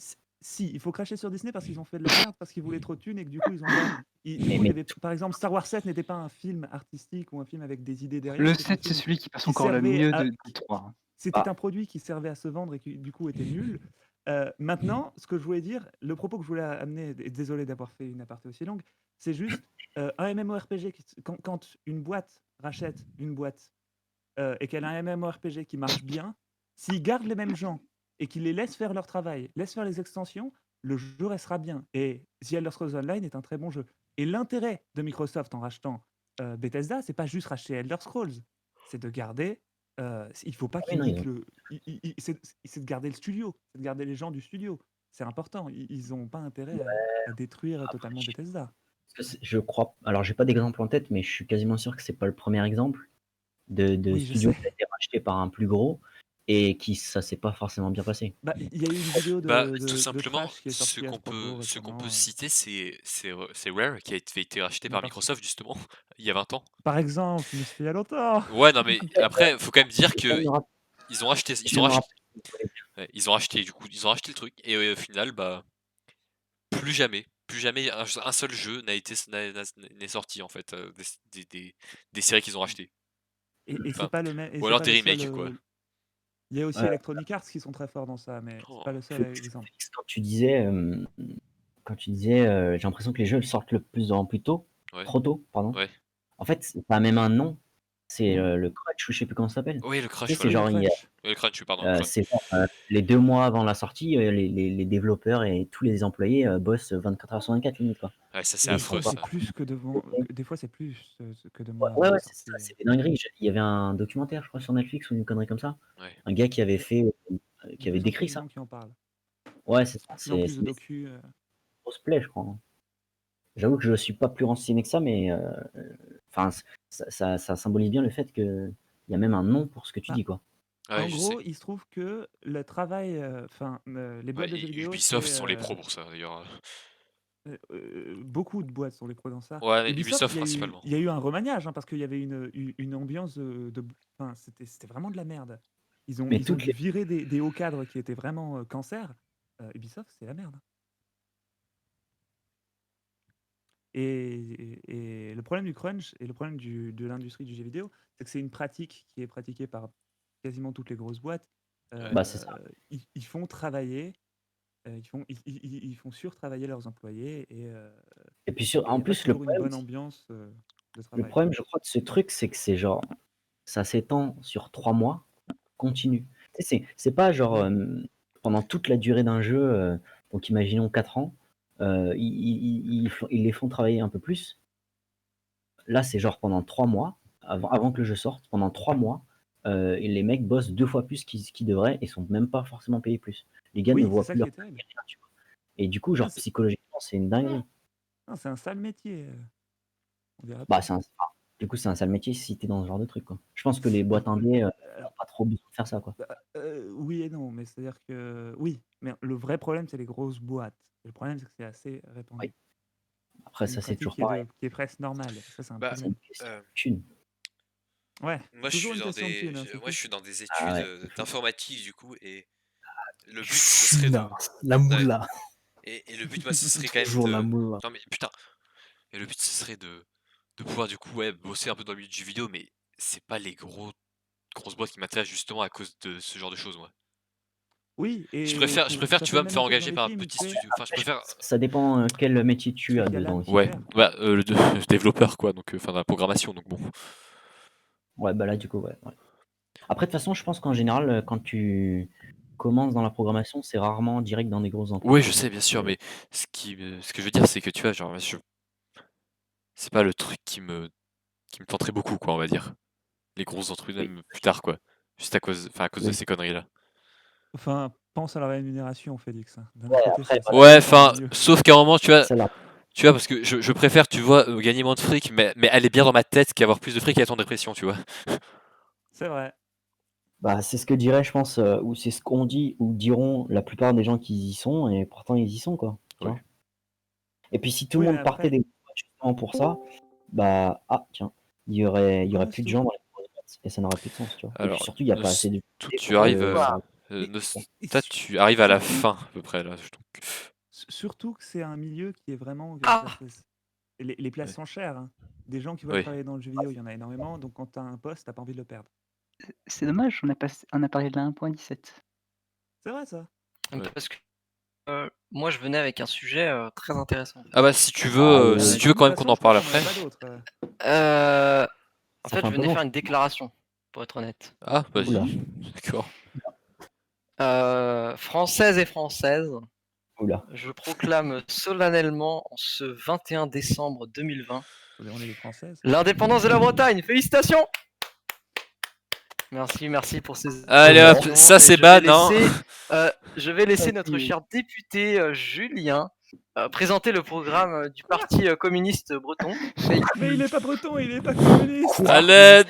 Si, il faut cracher sur Disney parce qu'ils ont fait de la merde, parce qu'ils voulaient trop de thunes et que du coup, ils ont. Du Mais- coup, mais il y avait, par exemple, Star Wars 7 n'était pas un film artistique ou un film avec des idées derrière. Le c'était un 7, c'est film celui qui passe qui encore le servait mieux à- des 3. C'était un produit qui servait à se vendre et qui, du coup, était nul. Maintenant, ce que je voulais dire, le propos que je voulais amener, et désolé d'avoir fait une aparté aussi longue, c'est juste un MMORPG, quand une boîte rachète une boîte et qu'elle a un MMORPG qui marche bien, s'ils gardent les mêmes gens et qu'ils les laissent faire leur travail, laissent faire les extensions, le jeu restera bien. Et The Elder Scrolls Online est un très bon jeu. Et l'intérêt de Microsoft en rachetant Bethesda, c'est pas juste racheter Elder Scrolls, c'est de garder. Il faut pas Oui, qu'ils non, niquent le. C'est de garder le studio, c'est de garder les gens du studio. C'est important. Ils n'ont pas intérêt à détruire totalement Bethesda. je crois. Alors j'ai pas d'exemple en tête, mais je suis quasiment sûr que c'est pas le premier exemple de Oui, je studio sais. qui a été racheté par un plus gros et qui ça s'est pas forcément bien passé. Bah, il y a eu une vidéo Bah, de, tout de simplement, Trash qui est ce sortie à qu'on ce propos peut, ce qu'on peut récemment. citer, c'est Rare qui a été racheté par Parce- Microsoft justement il y a 20 ans. Par exemple, mais c'était il y a longtemps. Ouais, non mais après, faut quand même dire Je viens de que me rappeler- ils ont racheté, je ils viens ont de me racheté, rappeler. ouais, ils ont racheté du coup, ils ont racheté le truc et au final, bah plus jamais un seul jeu n'est sorti en fait des séries qu'ils ont rachetées. Et c'est Enfin, pas le même. Et ou c'est alors pas des le seul. remakes quoi. Il y a aussi Ouais. Electronic Arts qui sont très forts dans ça, mais c'est pas le seul Félix, exemple. quand tu disais, j'ai l'impression que les jeux sortent le plus tôt, Ouais. trop tôt, pardon. Ouais. En fait, c'est pas même un nom, c'est le crunch ou je sais plus comment ça s'appelle. Oui, le Tu crash, sais, c'est voilà. genre, il y a, Crunch. Le crunch, pardon. Le crunch. c'est genre, les 2 mois avant la sortie, les développeurs et tous les employés bossent 24 heures sur 24 limite quoi. Ouais, ça c'est Des affreux fois, ça. c'est plus que devant. Des fois, c'est plus que de Ouais, moi avant ouais, la ouais, c'est sortie. ça, c'est des dingueries. Il y avait un documentaire, je crois, sur Netflix ou une connerie comme ça. Ouais. Un gars qui avait fait, De qui avait plus en décrit plus de ça. gens qui en parlent. Ouais, c'est ça. De plus en plus C'est de des docu. grosses plaies, je crois, hein. J'avoue que je suis pas plus renseigné que ça, mais enfin, ça symbolise bien le fait qu'il y a même un nom pour ce que tu Bah, dis, quoi. Ouais, En je gros, sais. il se trouve que le travail, enfin, les boîtes Ouais, de et jeux vidéo, Ubisoft c'est sont les pros pour ça d'ailleurs. beaucoup de boîtes sont les pros dans ça. Ouais, mais Ubisoft, Ubisoft principalement. il y a eu un remaniage hein, parce qu'il y avait une ambiance enfin, c'était vraiment de la merde. Mais Ils ont toutes dû les virer des hauts cadres qui étaient vraiment cancer. Ubisoft, c'est la merde. Et le problème du crunch et le problème de l'industrie du jeu vidéo, c'est que c'est une pratique qui est pratiquée par quasiment toutes les grosses boîtes. bah, c'est ça. Ils font travailler, ils font surtravailler leurs employés Et puis et il en n'y a pas plus, le toujours une problème, bonne ambiance de le travail. problème, je crois, de ce truc, c'est que c'est genre, ça s'étend sur 3 mois, continu. Tu sais, c'est pas genre Ouais. pendant toute la durée d'un jeu, donc imaginons 4 ans, ils les font travailler un peu plus. Là, c'est genre pendant 3 mois, avant que le jeu sorte, pendant 3 mois, et les mecs bossent 2 fois plus qu'ils devraient et sont même pas forcément payés plus. Les gars ne Oui, c'est voient ça plus qui leur est terrible. rien, tu vois? Et du coup, Non, genre psychologiquement, c'est une dinguerie. c'est un sale métier. On dirait Bah, pas. du coup, c'est un sale métier si tu dans ce genre de truc, quoi. Je pense que les boîtes indées, ont pas trop besoin de faire ça, quoi. Oui et non, mais c'est-à-dire que oui, mais le vrai problème, c'est les grosses boîtes. Le problème, c'est que c'est assez répandu. Oui. Après C'est une ça, c'est pratique toujours pareil. qui est presque normale. Ça, c'est un Bah, C'est problème. une question de thune. Ouais, moi toujours une question de thune, hein, c'est moi fou. je suis dans des Ah études ouais. d'informatique du coup et le but ce serait de Finance, la ouais. moula. Et le but moi ce serait quand même Toujours la de moula. non mais putain et le but ce serait de pouvoir du coup ouais bosser un peu dans le milieu du jeu vidéo mais c'est pas les grosses boîtes qui m'intéressent justement à cause de ce genre de choses moi. Oui, et Je préfère, ça tu peut vois, me même faire être engager dans par un les films, petit tu sais. studio. Enfin, je préfère. Ça dépend quel métier tu as Il y a dedans l'âme aussi. qui Ouais, perd. bah, le développeur, quoi, donc, enfin, dans la programmation, donc bon. Ouais, bah là, du coup, ouais. Après, de toute façon, je pense qu'en général, quand tu commences dans la programmation, c'est rarement direct dans des grosses Oui, entreprises. je sais, bien sûr, Euh, mais ce que je veux dire, c'est que tu vois, genre, c'est pas le truc qui me tenterait beaucoup, quoi, on va dire. Les grosses entreprises, Oui. même plus tard, quoi. Juste à cause de Oui. ces conneries-là. Enfin, pense à la rémunération, Félix. D'un Ouais, autre côté, après, c'est Ouais, pas enfin, mieux. sauf qu'à un moment, Celle-là. tu vois, parce que je préfère, tu vois, gagner moins de fric, mais aller bien dans ma tête qu'avoir plus de fric et être en dépression, tu vois. C'est vrai. Bah, c'est ce que dirait, je pense, ou c'est ce qu'on dit, ou diront la plupart des gens qui y sont, et pourtant ils y sont, quoi. Tu Oui. vois. Et puis si tout le Oui, mais monde partait après, des boîtes justement pour ça, bah, tiens, il y aurait ouais, plus de gens dans les grosses boîtes, et ça n'aurait plus de sens, tu vois. Et puis Alors, surtout, il n'y a pas assez de tout, visibilité tu pour arrives, et- et toi, su- tu arrives à la surtout, fin, à peu près, là. Donc, surtout que c'est un milieu qui est vraiment. Les places ouais. sont chères, hein. Des gens qui veulent Oui. travailler dans le jeu vidéo, il y en a énormément. Donc quand tu as un poste, tu pas envie de le perdre. C'est dommage, on a parlé de la 1.17. C'est vrai, ça. Ouais. Parce que moi, je venais avec un sujet très intéressant. Ah bah, si tu veux De quand toute même qu'on façon, en je crois parle qu'on en a après. pas d'autres. En Ça fait, fait un je peu venais long. faire une déclaration, pour être honnête. Ah, vas-y. Oula. D'accord. Françaises et Françaises, Oula. je proclame solennellement en ce 21 décembre 2020 On est les Françaises. l'indépendance de la Bretagne. Félicitations! Merci pour ces Allez hop, informations. ça Et c'est ban, hein. je vais laisser notre cher député Julien présenter le programme du Parti communiste breton. Mais il est pas breton, il est pas communiste. À l'aide.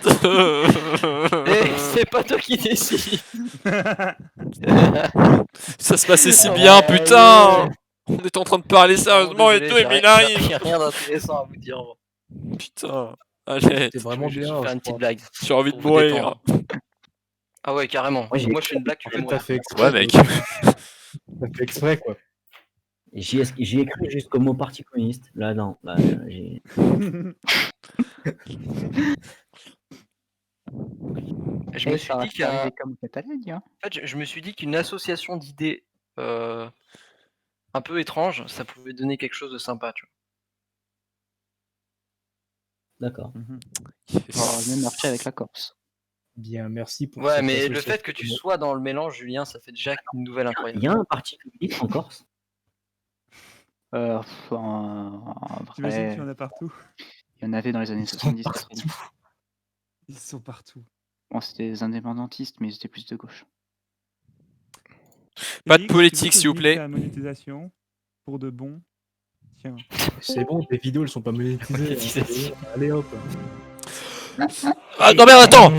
Et c'est pas toi qui décides. Ça se passait si Ah bien, ouais, putain. On est en train de parler Non, sérieusement et désolé, tout, et puis il arrive. j'ai rien d'intéressant à vous dire. Putain. Allez, C'était vraiment Je voulais juste bien, vous faire je une petite crois. blague. j'ai envie de Pour vous mourir. détendre. Ah ouais, carrément. Moi, j'ai- Moi, je fais une blague, tu veux T'as mourir. fait exprès. Ouais, mec. T'as fait exprès, quoi. J'y ai cru jusqu'au mot Parti communiste. Là, non. Là, j'ai... Je me Eh, suis ça dit reste qu'un, arrivé comme Catalogne, hein. en fait, je me suis dit qu'une association d'idées un peu étrange, ça pouvait donner quelque chose de sympa, tu D'accord. On aura le même marché avec la Corse. Bien, merci pour vois. Ouais, cette mais le association fait que tu de mots. sois dans le mélange, Julien, ça fait déjà une nouvelle Il incroyable. y a un Parti communiste en Corse? En J'imagine vrai, qu'il y en a partout. il y en avait dans les années Ils sont 70. partout. 80. Ils sont partout. Bon, c'était des indépendantistes, mais ils étaient plus de gauche. Pas de Félix, politique, tu veux que s'il je vous dise plaît. ta monétisation pour de bon. Tiens. C'est bon, tes vidéos, elles sont pas monétisées. Monétisation. Allez hop. Ah non, merde, attends.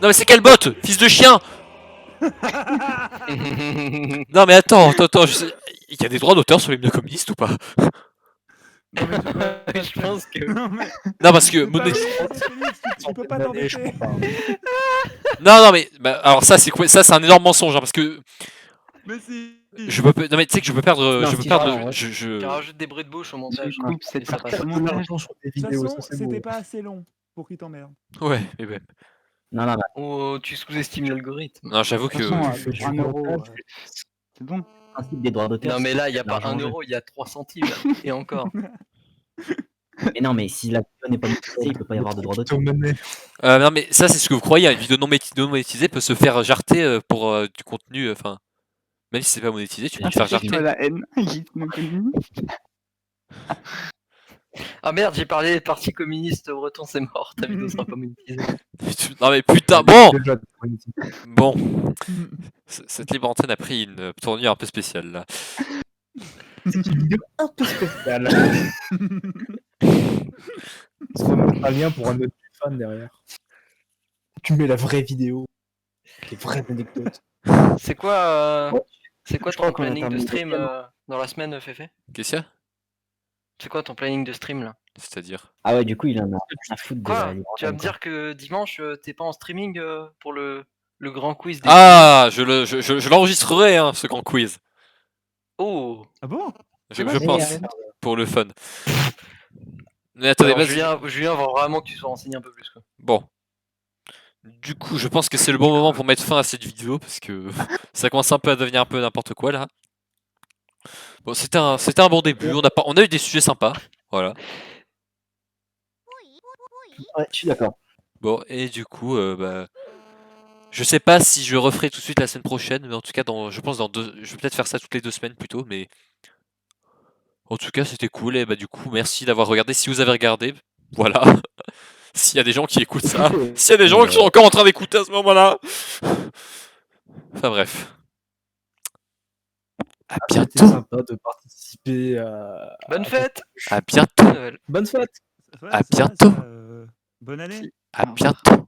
Non mais c'est quel bot, fils de chien. Non mais attends. Il y a des droits d'auteur sur les milieux communistes ou pas? Non, mais tu peux- Je pense que. Non, mais Non parce que c'est pas vrai, Félix, tu peux pas Allez, je t'embêter. crois pas. non mais alors ça c'est quoi? Ça c'est un énorme mensonge hein, parce que Mais si. je peux non mais tu sais que je peux perdre Non, je peux si, perdre ouais. Tu rajoutes des bruits de bouche au montage. Je coupe cette Et ça partie passe. au De montage. l'argent sur tes De toute vidéos, façon, ça c'est c'était beau. pas assez long pour qu'il t'emmerde. ouais mais ben. Non, non, Oh, tu sous-estimes l'algorithme. Non j'avoue De toute façon, que fais du 1 euro, montage, c'est bon. le principe des droits d'auteur. Non, mais c'est là, il n'y a de pas l'argent 1 en jeu. euro, il y a 3 centimes. Et encore. Mais non, mais si la vidéo n'est pas monétisée, il peut pas y avoir de droits d'auteur. Crypto-monnaie. non mais ça c'est ce que vous croyez, une vidéo non monétisée peut se faire jarter pour du contenu enfin même si c'est pas monétisé, tu peux Ah, te faire c'est toi jarter. la haine. Guide communiste. Ah merde, j'ai parlé des partis communistes bretons, c'est mort. Ta vidéo sera pas monétisée. Non mais putain, bon. Déjà, monétisé. Bon, cette libre antenne a pris une tournure un peu spéciale là. C'est une vidéo un peu spéciale. On se mettre un lien pour un autre fan derrière. Tu mets la vraie vidéo. Les vraies anecdotes. C'est quoi, Je ton crois qu'on a planning de terminé stream deuxième. dans la semaine, Féfé? Qu'est-ce qu'il y a? C'est quoi ton planning de stream là? C'est-à-dire? Ah ouais, du coup, il en a rien à foutre de Quoi? la libre Tu vas me antenne, dire que dimanche, t'es pas en streaming pour le grand quiz des Ah, je l'enregistrerai hein, ce grand quiz. Oh! Ah bon? Je vrai, pense c'est- pour le fun. Mais attendez, Alors, vas-y. Julien va vraiment que tu sois renseigné un peu plus quoi. Bon. Du coup, je pense que c'est le bon moment pour mettre fin à cette vidéo parce que ça commence un peu à devenir un peu n'importe quoi là. Bon, c'était un bon début. On a eu des sujets sympas. Voilà. Ouais, je suis d'accord. Bon, et du coup, je sais pas si je referai tout de suite la semaine prochaine, mais en tout cas, je pense je vais peut-être faire ça toutes les 2 semaines plutôt, mais en tout cas, c'était cool. Et bah du coup, merci d'avoir regardé. Si vous avez regardé, voilà. S'il y a des gens qui écoutent ça, s'il y a des gens qui sont encore en train d'écouter à ce moment-là. Enfin bref. À C'était bientôt. sympa de participer à. Bonne fête. À bientôt. Noël. Bonne fête! Ouais, À c'est ça, bientôt. Bonne année. À Au revoir. bientôt.